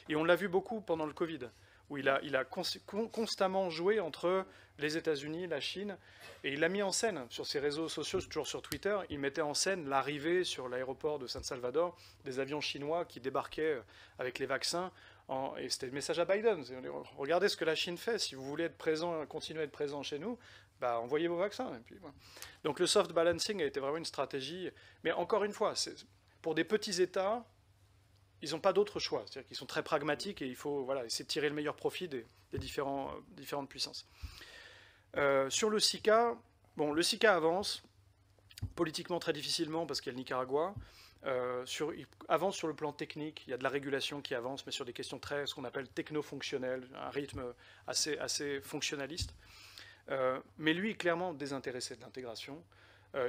et on l'a vu beaucoup pendant le Covid, où il a constamment joué entre les États-Unis, la Chine, et il a mis en scène sur ses réseaux sociaux, toujours sur Twitter, il mettait en scène l'arrivée sur l'aéroport de San Salvador des avions chinois qui débarquaient avec les vaccins. Et c'était le message à Biden. Regardez ce que la Chine fait. Si vous voulez être présent, continuer à être présent chez nous, envoyez vos vaccins. Et puis, voilà. Donc le soft balancing a été vraiment une stratégie. Mais encore une fois, pour des petits États, ils n'ont pas d'autre choix. C'est-à-dire qu'ils sont très pragmatiques et il faut essayer de tirer le meilleur profit des différentes puissances. Sur le SICA, le SICA avance politiquement très difficilement parce qu'il y a le Nicaragua. Il avance sur le plan technique, il y a de la régulation qui avance, mais sur des questions ce qu'on appelle techno-fonctionnelles, un rythme assez fonctionnaliste. Mais lui est clairement désintéressé de l'intégration.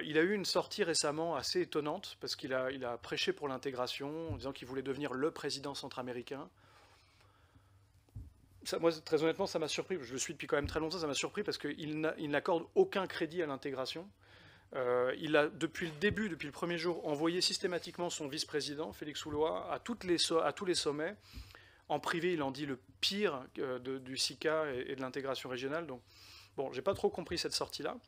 Il a eu une sortie récemment assez étonnante, parce qu'il a prêché pour l'intégration, en disant qu'il voulait devenir le président centra-américain. Moi, très honnêtement, ça m'a surpris. Je le suis depuis quand même très longtemps, ça m'a surpris, parce qu'il n'accorde aucun crédit à l'intégration. Il a, depuis le début, depuis le premier jour, envoyé systématiquement son vice-président, Félix Ulloa, à tous les sommets. En privé, il en dit le pire du SICA et de l'intégration régionale. Donc, j'ai pas trop compris cette sortie-là.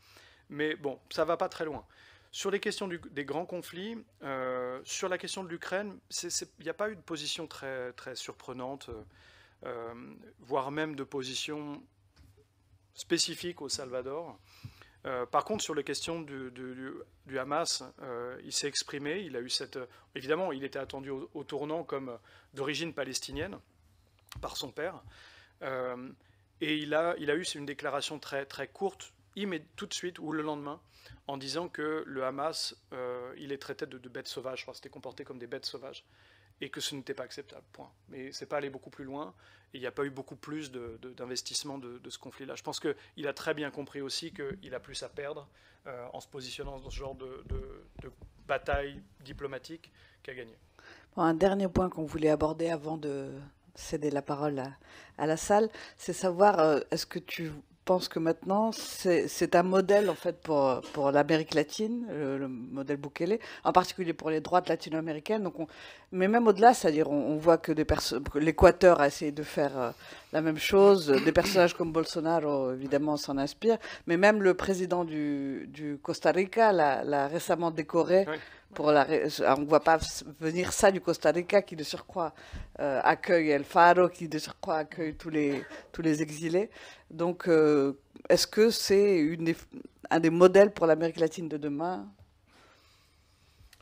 Mais ça va pas très loin. Sur les questions des grands conflits, sur la question de l'Ukraine, il n'y a pas eu de position très, très surprenante, voire même de position spécifique au Salvador. Par contre, sur les questions du Hamas, il s'est exprimé. Il a eu évidemment, il était attendu au tournant comme d'origine palestinienne par son père. Et il a eu une déclaration très, très courte, tout de suite, ou le lendemain, en disant que le Hamas, il les traitait de bêtes sauvages. Je crois que c'était comporté comme des bêtes sauvages. Et que ce n'était pas acceptable, point. Mais c'est pas allé beaucoup plus loin, et il n'y a pas eu beaucoup plus d'investissement de ce conflit-là. Je pense qu'il a très bien compris aussi qu'il a plus à perdre en se positionnant dans ce genre de bataille diplomatique qu'à gagner. Un dernier point qu'on voulait aborder avant de céder la parole à la salle, c'est savoir, est-ce que tu penses que maintenant c'est un modèle en fait pour l'Amérique latine, le modèle Bukele, en particulier pour les droites latino-américaines. Donc mais même au-delà, c'est-à-dire on voit que l'Équateur a essayé de faire la même chose. Des personnages comme Bolsonaro évidemment s'en inspirent, mais même le président du Costa Rica l'a récemment décoré. Oui. On ne voit pas venir ça du Costa Rica qui de surcroît accueille El Faro, qui de surcroît accueille tous les exilés. Donc est-ce que c'est un des modèles pour l'Amérique latine de demain?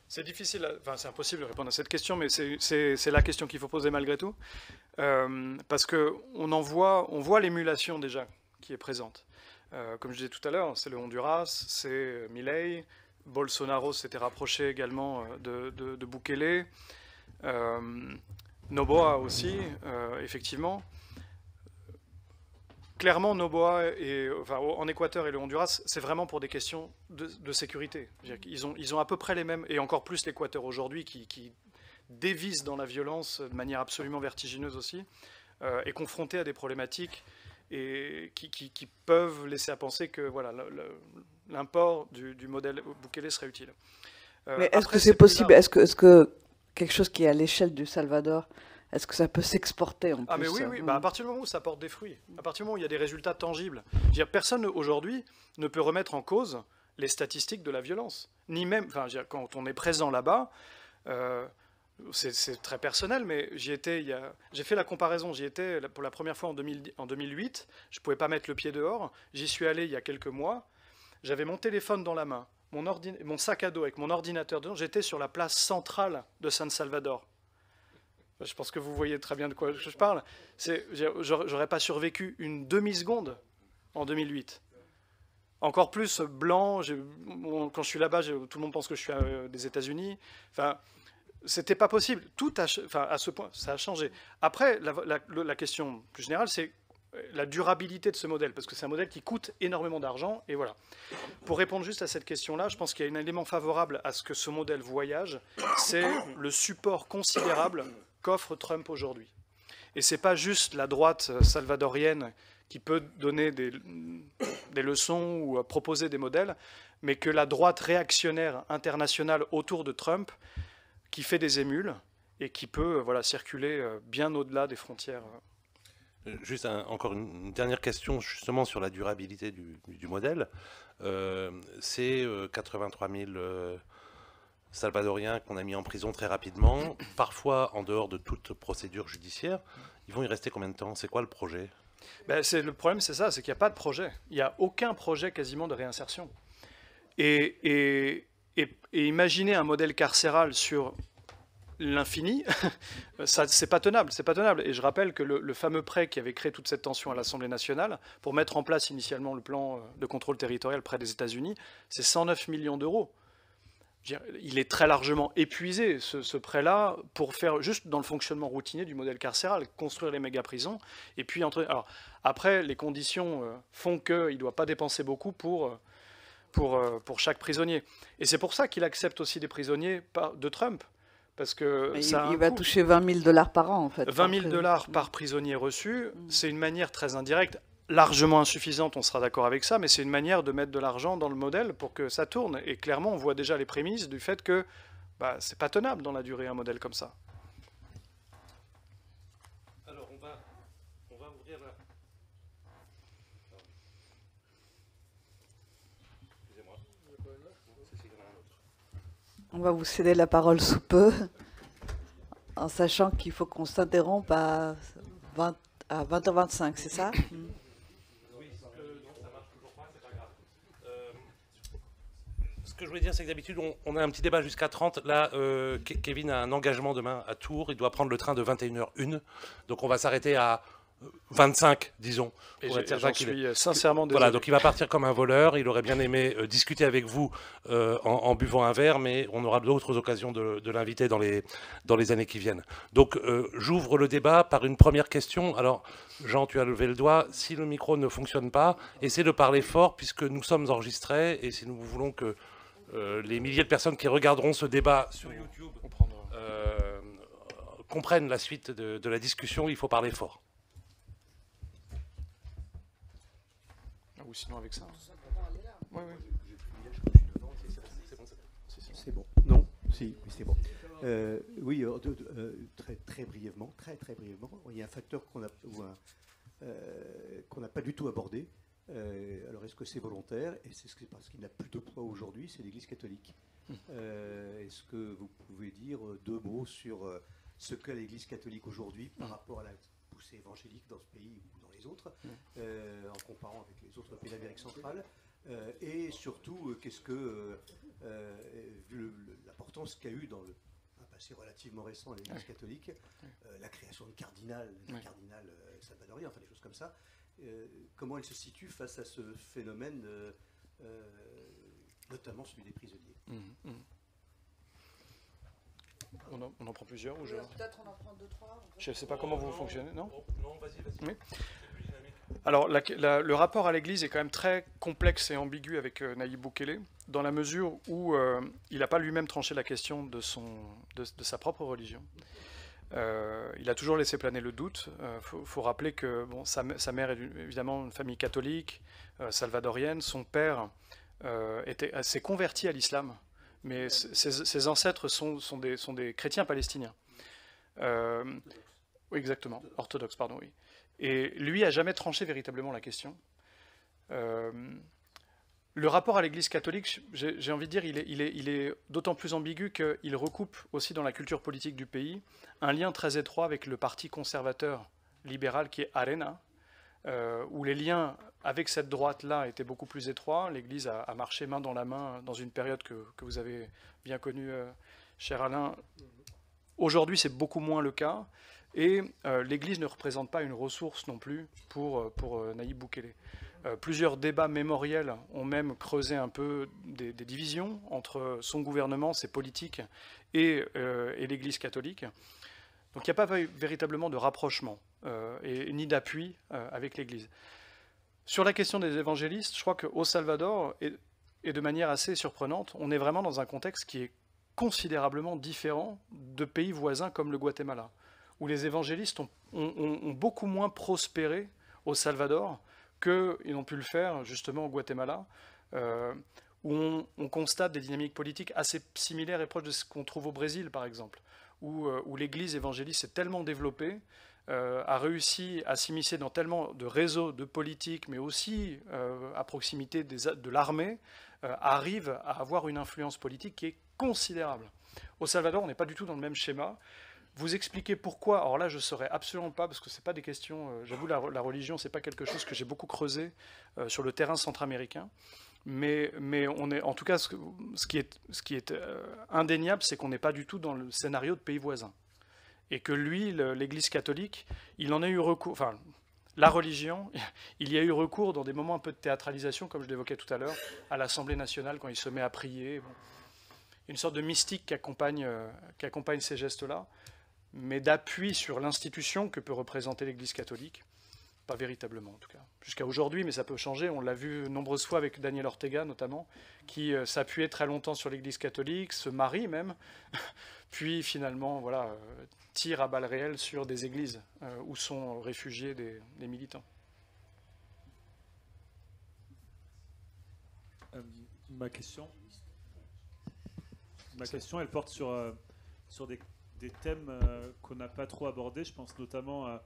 C'est difficile, c'est impossible de répondre à cette question, mais c'est la question qu'il faut poser malgré tout. Parce qu'on voit l'émulation déjà qui est présente. Comme je disais tout à l'heure, c'est le Honduras, c'est Milei. Bolsonaro s'était rapproché également de Bukele. Noboa aussi, effectivement. Clairement, Noboa, en Équateur et le Honduras, c'est vraiment pour des questions de sécurité. Ils ont à peu près les mêmes, et encore plus l'Équateur aujourd'hui, qui dévisse dans la violence de manière absolument vertigineuse aussi, est confronté à des problématiques et qui peuvent laisser à penser que l'import du modèle Bukele serait utile. Mais est-ce que c'est possible? Est-ce que quelque chose qui est à l'échelle du Salvador, est-ce que ça peut s'exporter en plus? Mais oui. À partir du moment où ça porte des fruits, à partir du moment où il y a des résultats tangibles. Personne aujourd'hui ne peut remettre en cause les statistiques de la violence. Ni même, quand on est présent là-bas, c'est très personnel, mais j'ai fait la comparaison. J'y étais pour la première fois en 2008. Je ne pouvais pas mettre le pied dehors. J'y suis allé il y a quelques mois. j'avais mon téléphone dans la main, mon sac à dos avec mon ordinateur dedans, j'étais sur la place centrale de San Salvador. Je pense que vous voyez très bien de quoi je parle. J'aurais pas survécu une demi-seconde en 2008. Encore plus blanc, quand je suis là-bas, tout le monde pense que je suis des États-Unis. Enfin, c'était pas possible. À ce point, ça a changé. Après, la question plus générale, c'est la durabilité de ce modèle, parce que c'est un modèle qui coûte énormément d'argent, et voilà. Pour répondre juste à cette question-là, je pense qu'il y a un élément favorable à ce que ce modèle voyage, c'est le support considérable qu'offre Trump aujourd'hui. Et c'est pas juste la droite salvadorienne qui peut donner des leçons ou proposer des modèles, mais que la droite réactionnaire internationale autour de Trump, qui fait des émules, et qui peut circuler bien au-delà des frontières. Juste encore une dernière question justement sur la durabilité du modèle. C'est 83 000 Salvadoriens qu'on a mis en prison très rapidement, parfois en dehors de toute procédure judiciaire. Ils vont y rester combien de temps? C'est quoi le projet? Le problème, c'est ça, c'est qu'il n'y a pas de projet. Il n'y a aucun projet quasiment de réinsertion. Et imaginer un modèle carcéral sur l'infini, c'est pas tenable, c'est pas tenable. Et je rappelle que le fameux prêt qui avait créé toute cette tension à l'Assemblée nationale, pour mettre en place initialement le plan de contrôle territorial près des États-Unis, c'est 109 millions d'euros. Il est très largement épuisé, ce prêt-là, pour faire juste dans le fonctionnement routinier du modèle carcéral, construire les méga-prisons. Et puis, alors, après, les conditions font qu'il ne doit pas dépenser beaucoup pour chaque prisonnier. Et c'est pour ça qu'il accepte aussi des prisonniers de Trump. Parce que il va toucher 20 000 $ par an, en fait. 20 000 $ par prisonnier reçu, c'est une manière très indirecte, largement insuffisante, on sera d'accord avec ça, mais c'est une manière de mettre de l'argent dans le modèle pour que ça tourne. Et clairement, on voit déjà les prémices du fait que c'est pas tenable dans la durée un modèle comme ça. Alors, on va ouvrir la... Excusez-moi. On va vous céder la parole sous peu, en sachant qu'il faut qu'on s'interrompe à 20h25, c'est ça? Oui, donc ça marche toujours pas, c'est pas grave. Ce que je voulais dire, c'est que d'habitude, on a un petit débat jusqu'à 30. Là, Kevin a un engagement demain à Tours. Il doit prendre le train de 21h01. Donc on va s'arrêter à 25, disons. Et j'en suis sincèrement désolé. Voilà, donc il va partir comme un voleur. Il aurait bien aimé discuter avec vous en buvant un verre, mais on aura d'autres occasions de l'inviter dans les années qui viennent. Donc j'ouvre le débat par une première question. Alors, Jean, tu as levé le doigt. Si le micro ne fonctionne pas, essaie de parler fort, puisque nous sommes enregistrés, et si nous voulons que les milliers de personnes qui regarderont ce débat sur YouTube comprennent la suite de la discussion, il faut parler fort. Ou sinon avec ça. Oui, oui. C'est bon. Non, si, c'est bon. Oui, très brièvement, très brièvement, il y a un facteur qu'on n'a pas du tout abordé. Alors, est-ce que c'est volontaire? Et c'est parce qu'il n'a plus de poids aujourd'hui, c'est l'Église catholique. Est-ce que vous pouvez dire deux mots sur ce qu'est l'Église catholique aujourd'hui par rapport à la poussée évangélique dans ce pays ou dans les autres, en comparant avec les autres pays d'Amérique centrale, et surtout, qu'est-ce que, vu l'importance qu'a eu dans un passé relativement récent à l'Église catholique, la création de cardinal salvadorien, enfin des choses comme ça, comment elle se situe face à ce phénomène, notamment celui des prisonniers. On en prend plusieurs ou Peut-être on en prend 2-3. Je ne sais pas comment vous fonctionnez, non? Non, vas-y. Oui. Alors, le rapport à l'Église est quand même très complexe et ambigu avec Nayib Bukele, dans la mesure où il n'a pas lui-même tranché la question de sa propre religion. Il a toujours laissé planer le doute. Faut rappeler que sa mère est évidemment une famille catholique, salvadorienne. Son père s'est converti à l'islam, mais ses ancêtres sont des chrétiens palestiniens. Oui, exactement, orthodoxes, pardon, oui. Et lui n'a jamais tranché véritablement la question. Le rapport à l'Église catholique, j'ai envie de dire, il est d'autant plus ambigu qu'il recoupe aussi dans la culture politique du pays un lien très étroit avec le parti conservateur libéral qui est Arena, où les liens avec cette droite-là étaient beaucoup plus étroits. l'Église a marché main dans la main dans une période que vous avez bien connue, cher Alain. Aujourd'hui, c'est beaucoup moins le cas. Et l'Église ne représente pas une ressource non plus pour Nayib Bukele. Plusieurs débats mémoriels ont même creusé un peu des divisions entre son gouvernement, ses politiques et l'Église catholique. Donc il n'y a pas véritablement de rapprochement ni d'appui avec l'Église. Sur la question des évangélistes, je crois qu'au Salvador, et de manière assez surprenante, on est vraiment dans un contexte qui est considérablement différent de pays voisins comme le Guatemala, où les évangélistes ont beaucoup moins prospéré au Salvador qu'ils n'ont pu le faire justement au Guatemala, où on constate des dynamiques politiques assez similaires et proches de ce qu'on trouve au Brésil, par exemple, où l'Église évangéliste s'est tellement développée, a réussi à s'immiscer dans tellement de réseaux de politiques, mais aussi à proximité de l'armée, arrive à avoir une influence politique qui est considérable. Au Salvador, on n'est pas du tout dans le même schéma. Vous expliquez pourquoi. Alors là, je ne saurais absolument pas, parce que ce n'est pas des questions... J'avoue, la religion, ce n'est pas quelque chose que j'ai beaucoup creusé sur le terrain centra-américain. Mais on est, en tout cas, ce qui est indéniable, c'est qu'on n'est pas du tout dans le scénario de pays voisins. Et que lui, l'Église catholique, il en a eu recours... Enfin, la religion, il y a eu recours dans des moments un peu de théâtralisation, comme je l'évoquais tout à l'heure, à l'Assemblée nationale, quand il se met à prier. Bon. Une sorte de mystique qui accompagne ces gestes-là, mais d'appui sur l'institution que peut représenter l'Église catholique, pas véritablement en tout cas. Jusqu'à aujourd'hui, mais ça peut changer, on l'a vu nombreuses fois avec Daniel Ortega notamment, qui s'appuyait très longtemps sur l'Église catholique, se marie même, puis finalement voilà, tire à balles réelles sur des églises où sont réfugiés des militants. Ma question, elle porte sur des thèmes qu'on n'a pas trop abordés. Je pense notamment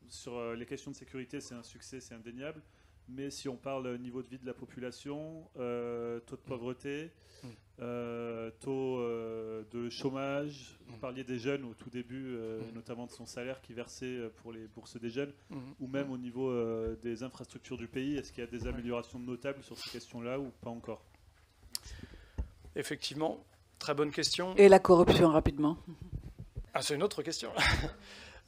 sur les questions de sécurité, c'est un succès, c'est indéniable. Mais si on parle niveau de vie de la population, taux de pauvreté, taux de chômage, vous parliez des jeunes au tout début, notamment de son salaire qui versait pour les bourses des jeunes, ou même au niveau des infrastructures du pays, est-ce qu'il y a des améliorations notables sur ces questions-là ou pas encore ? Effectivement, très bonne question. Et la corruption, rapidement. Ah, c'est une autre question.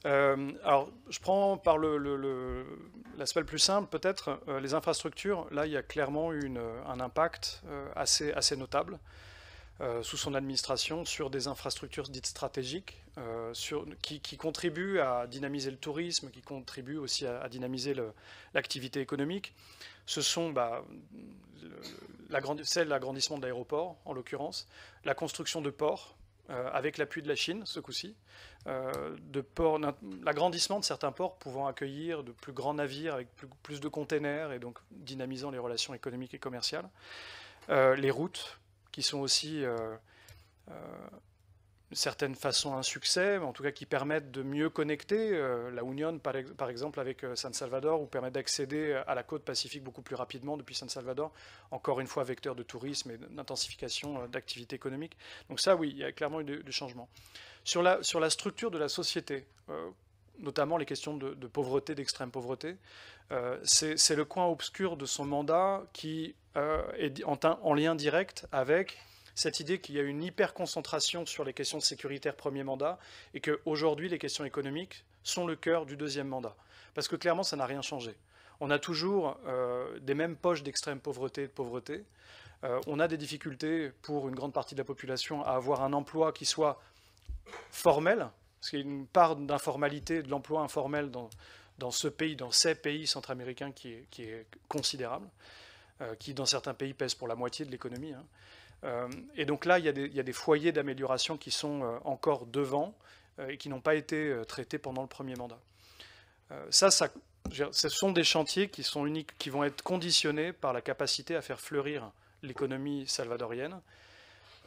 Alors, je prends par l'aspect le plus simple, peut-être, les infrastructures. Là, il y a clairement un impact assez notable sous son administration sur des infrastructures dites stratégiques qui contribuent à dynamiser le tourisme, qui contribuent aussi à dynamiser l'activité économique. Ce sont l'agrandissement de l'aéroport, en l'occurrence, la construction de ports, avec l'appui de la Chine, ce coup-ci, l'agrandissement de certains ports pouvant accueillir de plus grands navires avec plus de containers et donc dynamisant les relations économiques et commerciales. Les routes, qui sont aussi d'une certaine façon un succès, mais en tout cas qui permettent de mieux connecter la Union, par exemple, avec San Salvador, ou permettent d'accéder à la côte pacifique beaucoup plus rapidement depuis San Salvador, encore une fois vecteur de tourisme et d'intensification d'activité économique. Donc ça, oui, il y a clairement eu du changement. Sur la structure de la société, notamment les questions de pauvreté, d'extrême pauvreté, c'est le coin obscur de son mandat qui est en lien direct avec cette idée qu'il y a une hyper-concentration sur les questions sécuritaires premier mandat et qu'aujourd'hui, les questions économiques sont le cœur du deuxième mandat. Parce que clairement, ça n'a rien changé. On a toujours des mêmes poches d'extrême pauvreté et de pauvreté. On a des difficultés pour une grande partie de la population à avoir un emploi qui soit formel, parce qu'il y a une part d'informalité, de l'emploi informel dans ce pays, dans ces pays centra-américains qui est considérable, qui dans certains pays pèse pour la moitié de l'économie, hein. Et donc là, il y a des foyers d'amélioration qui sont encore devant et qui n'ont pas été traités pendant le premier mandat. Ce sont des chantiers qui sont uniques, qui vont être conditionnés par la capacité à faire fleurir l'économie salvadorienne.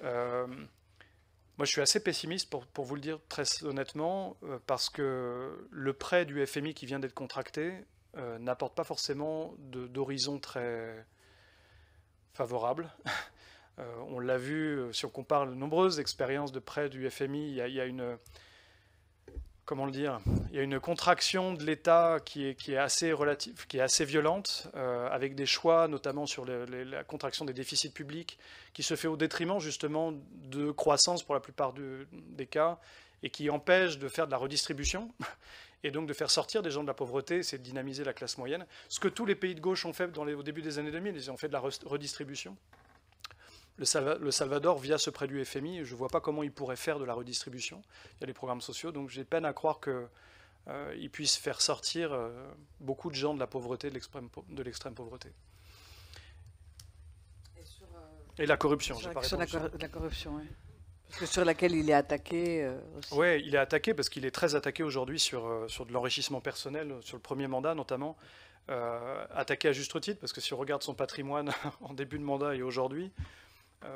Moi, je suis assez pessimiste, pour vous le dire très honnêtement, parce que le prêt du FMI qui vient d'être contracté n'apporte pas forcément d'horizon très favorable. On l'a vu, si on compare de nombreuses expériences de prêt du FMI, il y a comment le dire, il y a une contraction de l'État qui est assez relative, qui est assez violente, avec des choix, notamment sur la contraction des déficits publics, qui se fait au détriment justement de croissance pour la plupart des cas, et qui empêche de faire de la redistribution, et donc de faire sortir des gens de la pauvreté, c'est de dynamiser la classe moyenne. Ce que tous les pays de gauche ont fait au début des années 2000, ils ont fait de la redistribution. Le Salvador, via ce prêt du FMI, je ne vois pas comment il pourrait faire de la redistribution. Il y a les programmes sociaux, donc j'ai peine à croire qu'ils puissent faire sortir beaucoup de gens de la pauvreté, de l'extrême pauvreté. Et la corruption, j'ai pas répondu. Sur la corruption, oui. Parce que sur laquelle il est attaqué aussi. Oui, il est attaqué parce qu'il est très attaqué aujourd'hui sur de l'enrichissement personnel, sur le premier mandat notamment. Attaqué à juste titre, parce que si on regarde son patrimoine en début de mandat et aujourd'hui,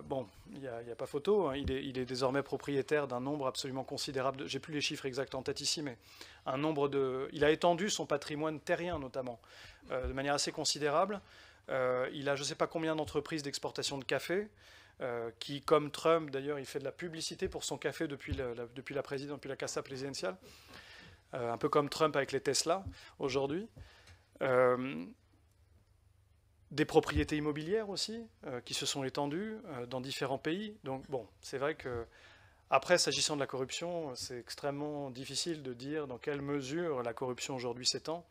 bon, il n'y a pas photo, hein. Il est désormais propriétaire d'un nombre absolument considérable, j'ai plus les chiffres exacts en tête ici, mais il a étendu son patrimoine terrien notamment, de manière assez considérable. Il a je ne sais pas combien d'entreprises d'exportation de café, qui, comme Trump d'ailleurs, il fait de la publicité pour son café depuis la Casa Presidencial, un peu comme Trump avec les Tesla aujourd'hui. Des propriétés immobilières aussi, qui se sont étendues dans différents pays. Donc bon, c'est vrai que, après, s'agissant de la corruption, c'est extrêmement difficile de dire dans quelle mesure la corruption aujourd'hui s'étend.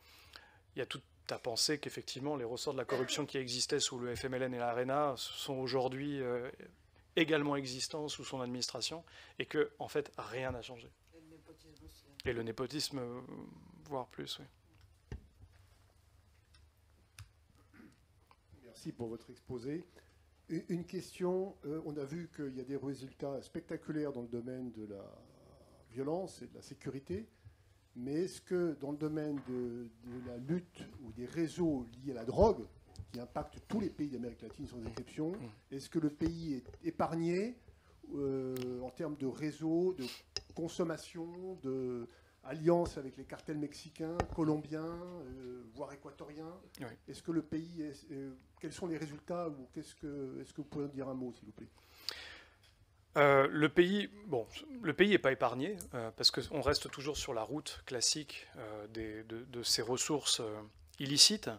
Il y a tout à penser qu'effectivement, les ressorts de la corruption qui existaient sous le FMLN et l'ARENA sont aujourd'hui également existants sous son administration, et que, en fait, rien n'a changé. Et le népotisme aussi. Et le népotisme, voire plus, oui. Merci pour votre exposé. Une question, on a vu qu'il y a des résultats spectaculaires dans le domaine de la violence et de la sécurité, mais est-ce que dans le domaine de la lutte ou des réseaux liés à la drogue, qui impactent tous les pays d'Amérique latine sans exception, est-ce que le pays est épargné en termes de réseaux, de consommation, de alliance avec les cartels mexicains, colombiens, voire équatoriens? Oui. Est-ce que le pays, quels sont les résultats, ou est-ce que vous pouvez en dire un mot, s'il vous plaît? Le pays n'est pas épargné, parce qu'on reste toujours sur la route classique de ces ressources illicites,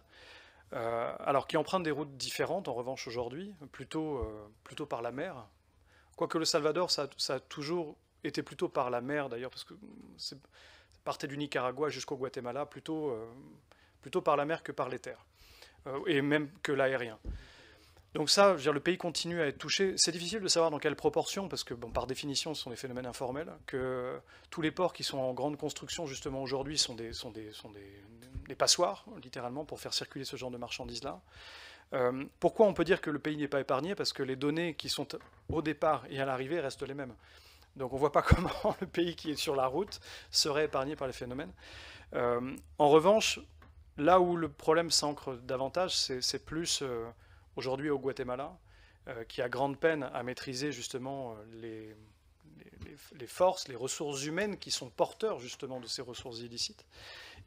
alors qui empruntent des routes différentes, en revanche, aujourd'hui, plutôt par la mer. Quoique le Salvador, ça a toujours été plutôt par la mer, d'ailleurs, parce que ça partait du Nicaragua jusqu'au Guatemala, plutôt par la mer que par les terres, et même que l'aérien. Donc ça, je veux dire, le pays continue à être touché. C'est difficile de savoir dans quelle proportion, parce que, bon, par définition, ce sont des phénomènes informels, que tous les ports qui sont en grande construction, justement, aujourd'hui, sont des passoires, littéralement, pour faire circuler ce genre de marchandises-là. Pourquoi on peut dire que le pays n'est pas épargné? Parce que les données qui sont au départ et à l'arrivée restent les mêmes. Donc on ne voit pas comment le pays qui est sur la route serait épargné par les phénomènes. En revanche, là où le problème s'ancre davantage, c'est plus aujourd'hui au Guatemala, qui a grande peine à maîtriser justement les forces, les ressources humaines qui sont porteurs justement de ces ressources illicites,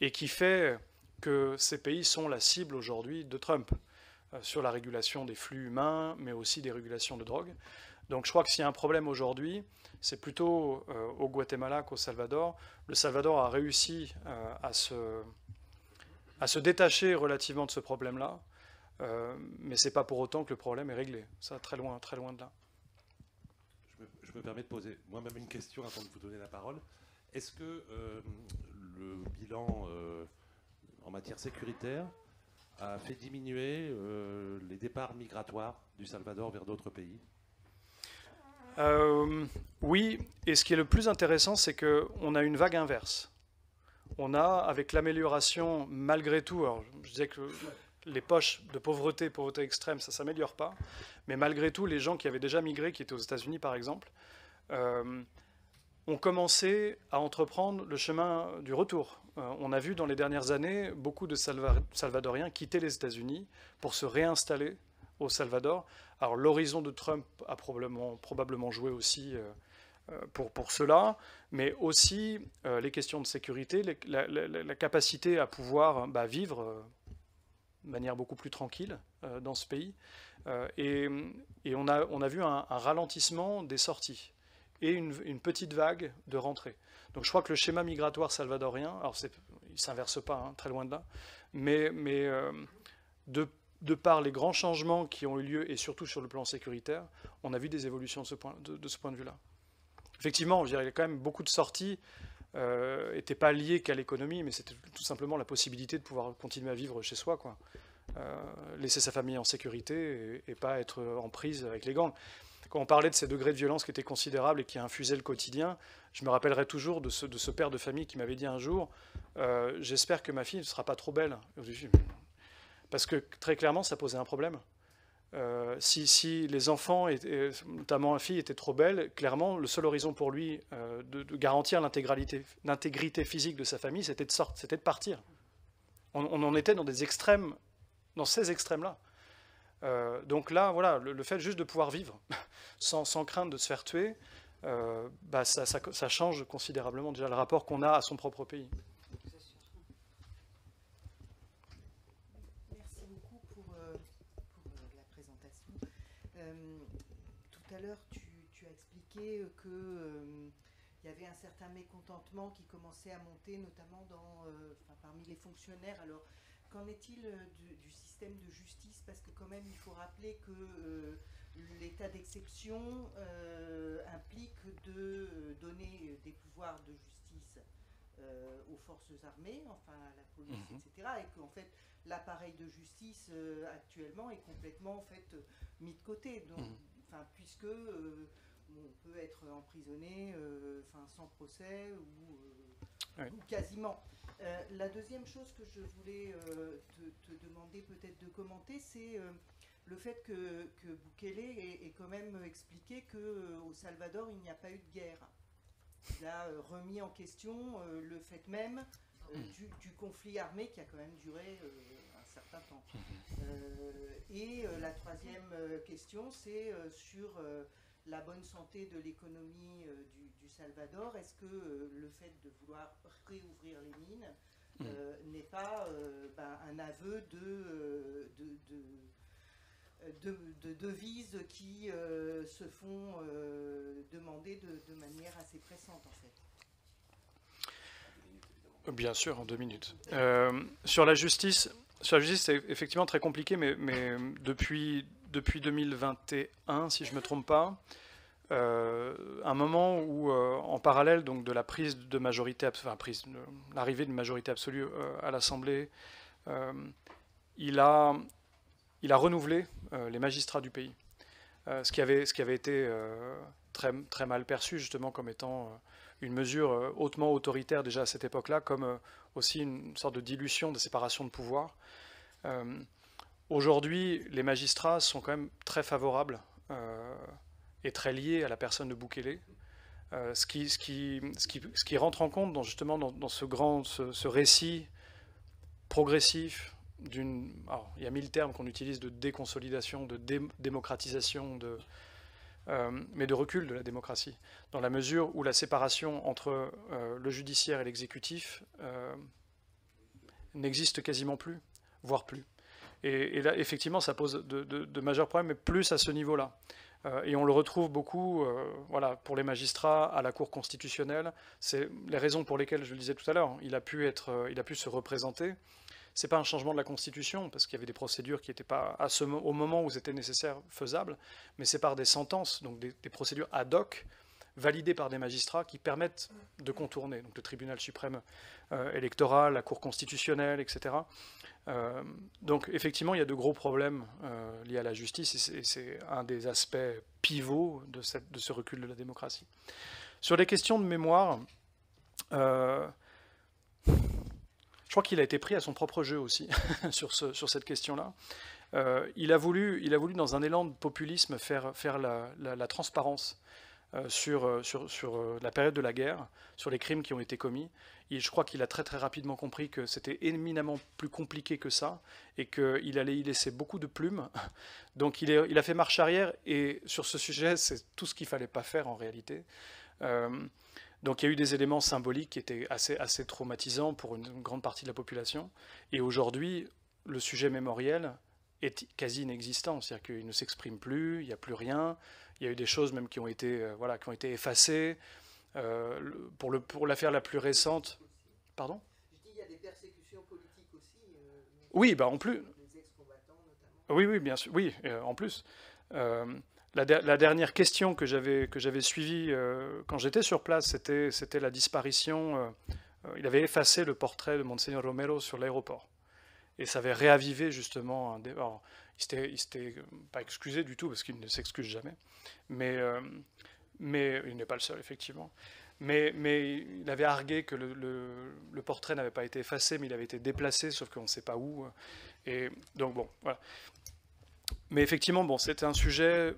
et qui fait que ces pays sont la cible aujourd'hui de Trump, sur la régulation des flux humains, mais aussi des régulations de drogue. Donc je crois que s'il y a un problème aujourd'hui, c'est plutôt au Guatemala qu'au Salvador. Le Salvador a réussi à se détacher relativement de ce problème-là, mais ce n'est pas pour autant que le problème est réglé. Ça, très loin de là. Je me permets de poser moi-même une question avant de vous donner la parole. Est-ce que le bilan en matière sécuritaire a fait diminuer les départs migratoires du Salvador vers d'autres pays? Oui, et ce qui est le plus intéressant, c'est qu'on a une vague inverse. On a, avec l'amélioration, malgré tout, alors je disais que les poches de pauvreté extrême, ça ne s'améliore pas, mais malgré tout, les gens qui avaient déjà migré, qui étaient aux États-Unis par exemple, ont commencé à entreprendre le chemin du retour. On a vu dans les dernières années beaucoup de Salvadoriens quitter les États-Unis pour se réinstaller au Salvador. Alors l'horizon de Trump a probablement joué aussi pour cela, mais aussi les questions de sécurité, la capacité à pouvoir vivre de manière beaucoup plus tranquille dans ce pays. Et on a vu un ralentissement des sorties. et une petite vague de rentrée. Donc je crois que le schéma migratoire salvadorien, alors il ne s'inverse pas, hein, très loin de là, mais de par les grands changements qui ont eu lieu, et surtout sur le plan sécuritaire, on a vu des évolutions de ce point de vue-là. Effectivement, je dirais, il y a quand même beaucoup de sorties n'étaient pas liées qu'à l'économie, mais c'était tout simplement la possibilité de pouvoir continuer à vivre chez soi, quoi. Laisser sa famille en sécurité et pas être en prise avec les gangs. Quand on parlait de ces degrés de violence qui étaient considérables et qui infusaient le quotidien, je me rappellerai toujours de ce père de famille qui m'avait dit un jour « J'espère que ma fille ne sera pas trop belle ». Parce que très clairement, ça posait un problème. Si les enfants, notamment ma fille, étaient trop belles, clairement, le seul horizon pour lui de garantir l'intégrité physique de sa famille, c'était de partir. On en était dans des extrêmes, dans ces extrêmes-là. Donc là, voilà, le fait juste de pouvoir vivre sans crainte de se faire tuer, ça change considérablement déjà le rapport qu'on a à son propre pays. Merci beaucoup pour la présentation. Tout à l'heure, tu as expliqué qu'il y avait un certain mécontentement qui commençait à monter, notamment parmi les fonctionnaires. Alors, qu'en est-il du système de justice? Parce que quand même, il faut rappeler que l'état d'exception implique de donner des pouvoirs de justice aux forces armées, enfin à la police, etc. Et qu'en fait, l'appareil de justice actuellement est complètement en fait mis de côté. Donc, puisque on peut être emprisonné sans procès ou quasiment. La deuxième chose que je voulais te demander peut-être de commenter, c'est le fait que Bukele ait quand même expliqué qu'au Salvador, il n'y a pas eu de guerre. Il a remis en question le fait même du conflit armé qui a quand même duré un certain temps. Et la troisième question, c'est sur la bonne santé de l'économie du Salvador. Est-ce que le fait de vouloir réouvrir les mines n'est pas un aveu de devises qui se font demander de manière assez pressante, en fait? Bien sûr, en 2 minutes. Sur la justice, c'est effectivement très compliqué, mais depuis 2021, si je ne me trompe pas, un moment où, en parallèle donc, de la prise de majorité, l'arrivée d'une majorité absolue à l'Assemblée, il a renouvelé les magistrats du pays, ce qui avait été très, très mal perçu justement comme étant une mesure hautement autoritaire déjà à cette époque-là, comme aussi une sorte de dilution de séparation de pouvoir. Aujourd'hui, les magistrats sont quand même très favorables et très liés à la personne de Bukele, ce qui rentre en compte justement dans ce récit progressif alors, il y a 1000 termes qu'on utilise de déconsolidation, de démocratisation, mais de recul de la démocratie, dans la mesure où la séparation entre le judiciaire et l'exécutif n'existe quasiment plus, voire plus. Et là, effectivement, ça pose de majeurs problèmes, mais plus à ce niveau-là. Et on le retrouve beaucoup, voilà, pour les magistrats, à la Cour constitutionnelle. C'est les raisons pour lesquelles, je le disais tout à l'heure, il a pu se représenter. Ce n'est pas un changement de la Constitution, parce qu'il y avait des procédures qui n'étaient pas, au moment où c'était nécessaire, faisables, mais c'est par des sentences, donc des procédures ad hoc, validées par des magistrats qui permettent de contourner, donc le tribunal suprême électoral, la Cour constitutionnelle, etc. Donc effectivement, il y a de gros problèmes liés à la justice, et c'est un des aspects pivots de ce recul de la démocratie. Sur les questions de mémoire, je crois qu'il a été pris à son propre jeu aussi sur cette question-là. Il a voulu, dans un élan de populisme, faire la transparence sur la période de la guerre, sur les crimes qui ont été commis. Et je crois qu'il a très très rapidement compris que c'était éminemment plus compliqué que ça et qu'il allait y laisser beaucoup de plumes. Donc il a fait marche arrière, et sur ce sujet, c'est tout ce qu'il ne fallait pas faire en réalité. Donc il y a eu des éléments symboliques qui étaient assez traumatisants pour une grande partie de la population. Et aujourd'hui, le sujet mémoriel est quasi inexistant, c'est-à-dire qu'il ne s'exprime plus, il n'y a plus rien, il y a eu des choses même qui ont été, voilà, qui ont été effacées. Pour l'affaire la plus récente... Pardon ? Je dis, il y a des persécutions politiques aussi. Oui, bah en plus... Les ex-combattants notamment. Oui, bien sûr, oui, en plus. La dernière question que j'avais suivie quand j'étais sur place, c'était la disparition. Il avait effacé le portrait de Monseigneur Romero sur l'aéroport. Et ça avait réavivé justement un débat. Alors, il s'était pas excusé du tout, parce qu'il ne s'excuse jamais. Mais il n'est pas le seul, effectivement. Mais il avait argué que le portrait n'avait pas été effacé, mais il avait été déplacé, sauf qu'on ne sait pas où. Et donc, bon, voilà. Mais effectivement, bon, c'était un sujet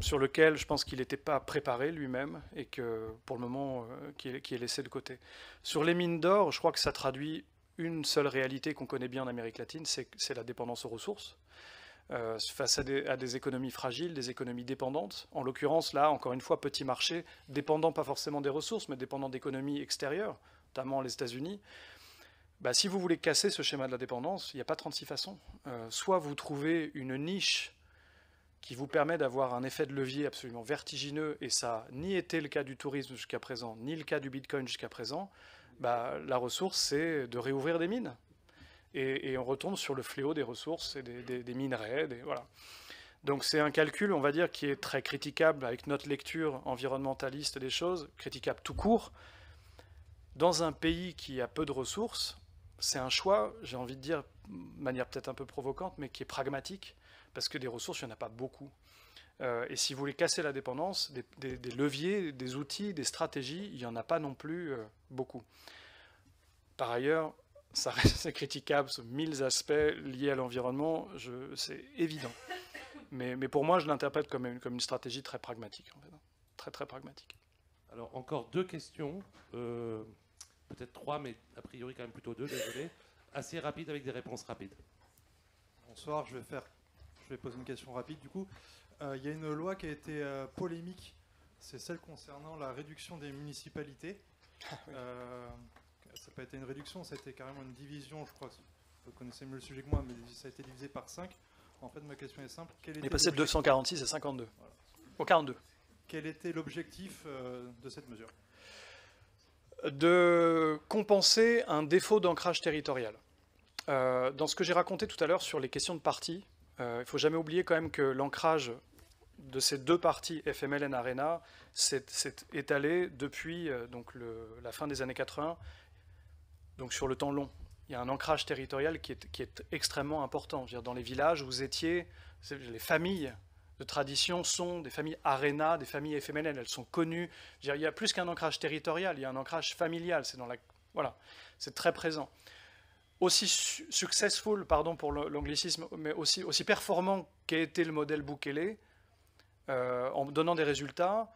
sur lequel je pense qu'il n'était pas préparé lui-même et que, pour le moment, qui est laissé de côté. Sur les mines d'or, je crois que ça traduit une seule réalité qu'on connaît bien en Amérique latine, c'est la dépendance aux ressources. Face à des économies fragiles, des économies dépendantes. En l'occurrence, là, encore une fois, petit marché, dépendant pas forcément des ressources, mais dépendant d'économies extérieures, notamment les États-Unis. Bah, si vous voulez casser ce schéma de la dépendance, il n'y a pas 36 façons. Soit vous trouvez une niche qui vous permet d'avoir un effet de levier absolument vertigineux, et ça n'a ni été le cas du tourisme jusqu'à présent, ni le cas du Bitcoin jusqu'à présent. Bah, la ressource, c'est de réouvrir des mines. Et on retombe sur le fléau des ressources et des minerais. Voilà. Donc c'est un calcul, on va dire, qui est très critiquable avec notre lecture environnementaliste des choses, critiquable tout court. Dans un pays qui a peu de ressources, c'est un choix, j'ai envie de dire, de manière peut-être un peu provocante, mais qui est pragmatique, parce que des ressources, il n'y en a pas beaucoup. Et si vous voulez casser la dépendance, des leviers, des outils, des stratégies, il n'y en a pas non plus beaucoup. Par ailleurs, ça reste critiquable sur 1000 aspects liés à l'environnement, c'est évident. Mais pour moi, je l'interprète comme une stratégie très pragmatique, en fait. Très, très pragmatique. Alors, encore 2 questions, peut-être 3, mais a priori quand même plutôt 2, désolé. Assez rapides avec des réponses rapides. Bonsoir, je vais poser une question rapide du coup. Il y a une loi qui a été polémique, c'est celle concernant la réduction des municipalités. Ça n'a pas été une réduction, ça a été carrément une division, je crois. Vous connaissez mieux le sujet que moi, mais ça a été divisé par 5. En fait, ma question est simple. Il est passé de 246 à 52. Voilà. Au 42. Quel était l'objectif de cette mesure ? De compenser un défaut d'ancrage territorial. Dans ce que j'ai raconté tout à l'heure sur les questions de partis, il ne faut jamais oublier quand même que l'ancrage de ces 2 partis, FMLN Arena, s'est étalé depuis la fin des années 80, donc sur le temps long. Il y a un ancrage territorial qui est extrêmement important. Je veux dire, dans les villages où vous étiez, les familles de tradition sont des familles Arena, des familles FMLN, elles sont connues. Je veux dire, il y a plus qu'un ancrage territorial, il y a un ancrage familial, voilà, c'est très présent. Aussi successful, pardon pour l'anglicisme, mais aussi performant qu'a été le modèle Bukele, en donnant des résultats,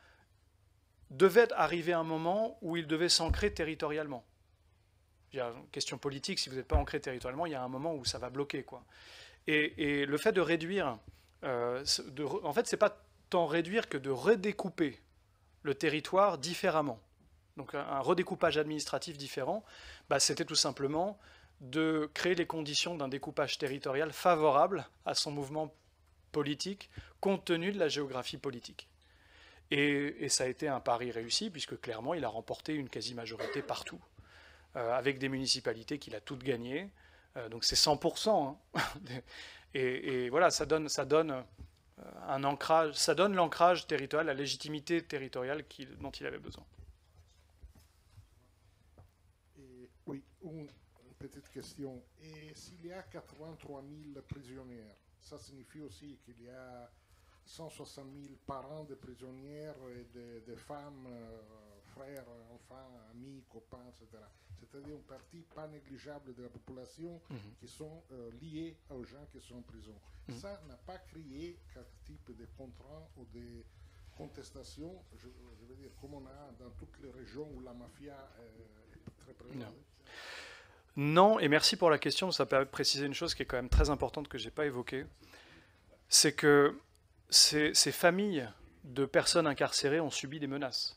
devait arriver un moment où il devait s'ancrer territorialement. Il y a une question politique, si vous n'êtes pas ancré territorialement, il y a un moment où ça va bloquer, quoi. Et le fait de réduire, en fait, c'est pas tant réduire que de redécouper le territoire différemment. Donc un redécoupage administratif différent, bah, c'était tout simplement de créer les conditions d'un découpage territorial favorable à son mouvement politique, compte tenu de la géographie politique. Et ça a été un pari réussi, puisque clairement, il a remporté une quasi-majorité partout, avec des municipalités qu'il a toutes gagnées. Donc c'est 100%. Hein. Et voilà, ça donne un ancrage, ça donne l'ancrage territorial, la légitimité territoriale dont il avait besoin. Oui, une petite question. Et s'il y a 83 000 prisonniers, ça signifie aussi qu'il y a 160 000 parents de prisonnières et de femmes, frères, enfants, amis, copains, etc. C'est-à-dire une partie pas négligeable de la population qui sont liés aux gens qui sont en prison. Ça n'a pas créé quelque type de contraintes ou de contestations, je veux dire, comme on a dans toutes les régions où la mafia est très présente. Non, et merci pour la question, ça permet de préciser une chose qui est quand même très importante que je n'ai pas évoquée, c'est que ces familles de personnes incarcérées ont subi des menaces.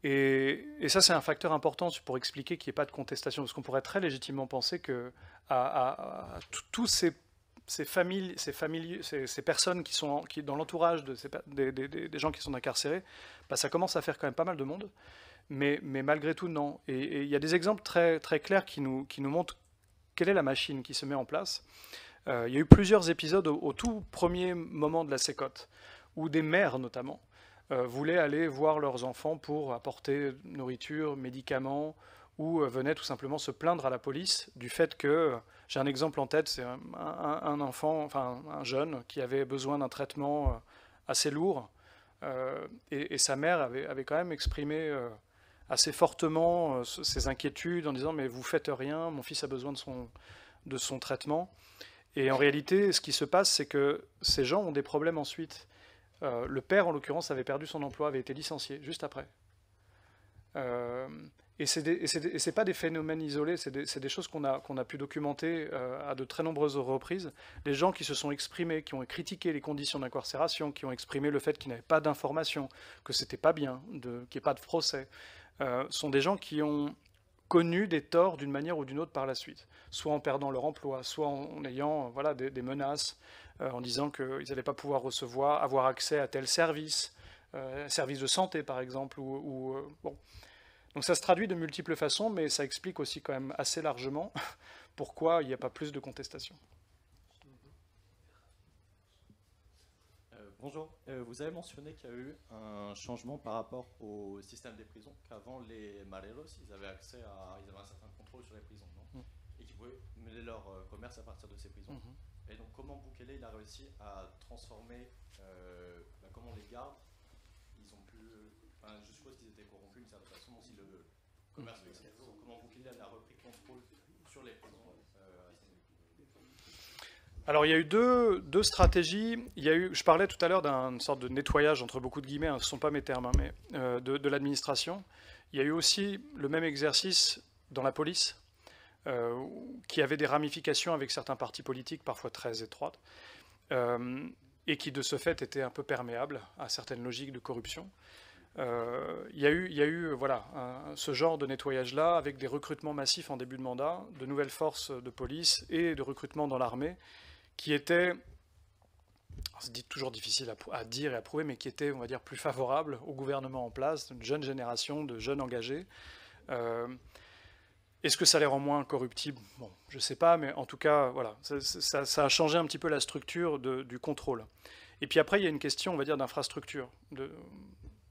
Et ça, c'est un facteur important pour expliquer qu'il n'y ait pas de contestation, parce qu'on pourrait très légitimement penser que à tous ces ces personnes qui sont dans l'entourage des gens qui sont incarcérés, bah, ça commence à faire quand même pas mal de monde. Mais malgré tout, non. Et il y a des exemples très, très clairs qui nous montrent quelle est la machine qui se met en place. Il y a eu plusieurs épisodes au tout premier moment de la sécotte, où des mères notamment voulaient aller voir leurs enfants pour apporter nourriture, médicaments, ou venaient tout simplement se plaindre à la police du fait que, j'ai un exemple en tête, c'est un enfant, enfin un jeune qui avait besoin d'un traitement assez lourd, et sa mère avait quand même exprimé assez fortement ses inquiétudes en disant « mais vous faites rien, mon fils a besoin de son traitement ». Et en réalité, ce qui se passe, c'est que ces gens ont des problèmes ensuite. Le père, en l'occurrence, avait perdu son emploi, avait été licencié juste après. Et c'est pas des phénomènes isolés, c'est des choses qu'on a pu documenter à de très nombreuses reprises. Les gens qui se sont exprimés, qui ont critiqué les conditions d'incarcération, qui ont exprimé le fait qu'ils n'avaient pas d'informations, que c'était pas bien, qu'il n'y ait pas de procès, sont des gens qui ont connu des torts d'une manière ou d'une autre par la suite, soit en perdant leur emploi, soit en ayant voilà, des menaces, en disant qu'ils n'allaient pas pouvoir avoir accès à tel service, service de santé par exemple, bon. Donc ça se traduit de multiples façons, mais ça explique aussi quand même assez largement pourquoi il n'y a pas plus de contestation. Bonjour, vous avez mentionné qu'il y a eu un changement par rapport au système des prisons, qu'avant les mareros, ils avaient un certain contrôle sur les prisons, non et qu'ils pouvaient mener leur commerce à partir de ces prisons. Et donc comment Bukele il a réussi à transformer, comment les gardes, ils ont pu, je suppose qu'ils étaient corrompus d'une certaine façon, aussi le commerce de ces prisons, comment Bukele a repris contrôle sur les prisons. Alors il y a eu deux stratégies. Je parlais tout à l'heure d'une sorte de nettoyage, entre beaucoup de guillemets, ce ne sont pas mes termes, mais de l'administration. Il y a eu aussi le même exercice dans la police, qui avait des ramifications avec certains partis politiques, parfois très étroites, et qui de ce fait étaient un peu perméables à certaines logiques de corruption. Il y a eu voilà, ce genre de nettoyage-là, avec des recrutements massifs en début de mandat, de nouvelles forces de police et de recrutement dans l'armée, qui étaient, c'est toujours difficile à dire et à prouver, mais qui étaient, on va dire, plus favorables au gouvernement en place, d'une jeune génération de jeunes engagés. Est-ce que ça les rend moins corruptibles? Bon, je ne sais pas, mais en tout cas, voilà, ça a changé un petit peu la structure du contrôle. Et puis après, il y a une question, on va dire, d'infrastructure,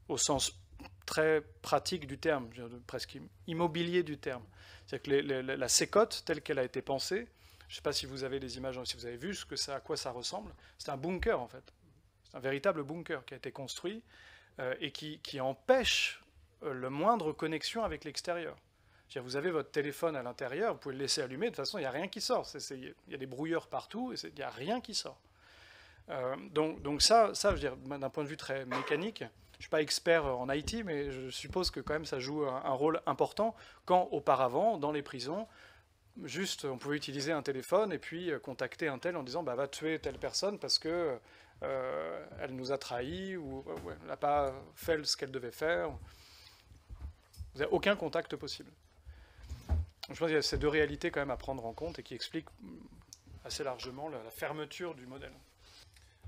au sens très pratique du terme, presque immobilier du terme. C'est-à-dire que la sécotte, telle qu'elle a été pensée, je ne sais pas si vous avez des images, si vous avez vu à quoi ça ressemble, c'est un bunker en fait. C'est un véritable bunker qui a été construit et qui empêche la moindre connexion avec l'extérieur. Vous avez votre téléphone à l'intérieur, vous pouvez le laisser allumer, de toute façon il n'y a rien qui sort. Il y a des brouilleurs partout et il n'y a rien qui sort. Donc ça, je veux dire, d'un point de vue très mécanique, je ne suis pas expert en IT, mais je suppose que quand même ça joue un rôle important, quand auparavant, dans les prisons, juste on pouvait utiliser un téléphone et puis contacter un tel en disant va tuer telle personne parce que elle nous a trahis ou elle n'a pas fait ce qu'elle devait faire. Vous n'avez aucun contact possible. Je pense qu'il y a ces deux réalités quand même à prendre en compte et qui expliquent assez largement la fermeture du modèle.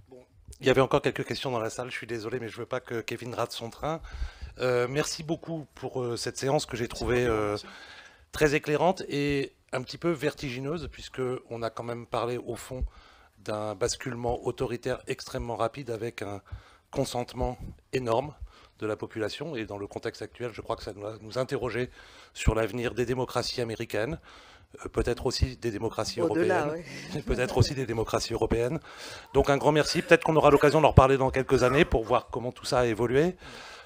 Bon. Il y avait encore quelques questions dans la salle, je suis désolé, mais je ne veux pas que Kevin rate son train. Merci beaucoup pour cette séance que j'ai trouvée très éclairante et un petit peu vertigineuse, puisqu'on a quand même parlé au fond d'un basculement autoritaire extrêmement rapide avec un consentement énorme de la population. Et dans le contexte actuel, je crois que ça doit nous interroger sur l'avenir des démocraties américaines, peut-être aussi des démocraties européennes, peut-être aussi des démocraties européennes. Donc un grand merci. Peut-être qu'on aura l'occasion d'en reparler dans quelques années pour voir comment tout ça a évolué.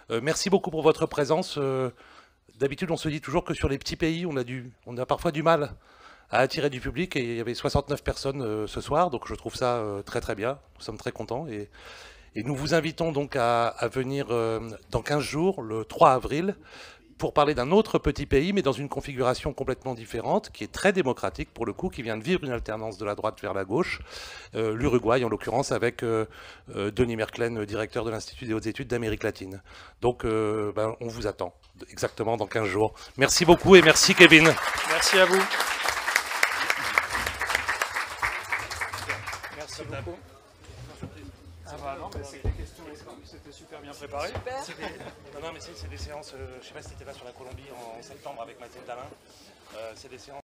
Merci beaucoup pour votre présence. D'habitude, on se dit toujours que sur les petits pays, on a parfois du mal à attirer du public. Et il y avait 69 personnes ce soir, donc je trouve ça très très bien. Nous sommes très contents. Et nous vous invitons donc à venir dans 15 jours, le 3 avril, pour parler d'un autre petit pays, mais dans une configuration complètement différente, qui est très démocratique pour le coup, qui vient de vivre une alternance de la droite vers la gauche, l'Uruguay en l'occurrence, avec Denis Merklen, directeur de l'Institut des hautes études d'Amérique latine. Donc on vous attend exactement dans 15 jours. Merci beaucoup et merci Kevin. Merci à vous. Merci beaucoup. Ah bah non, mais c'est des questions, c'était super bien préparé. Non, mais c'est des séances, je ne sais pas si tu étais là sur la Colombie en septembre avec Mathilde Dalin, c'est des séances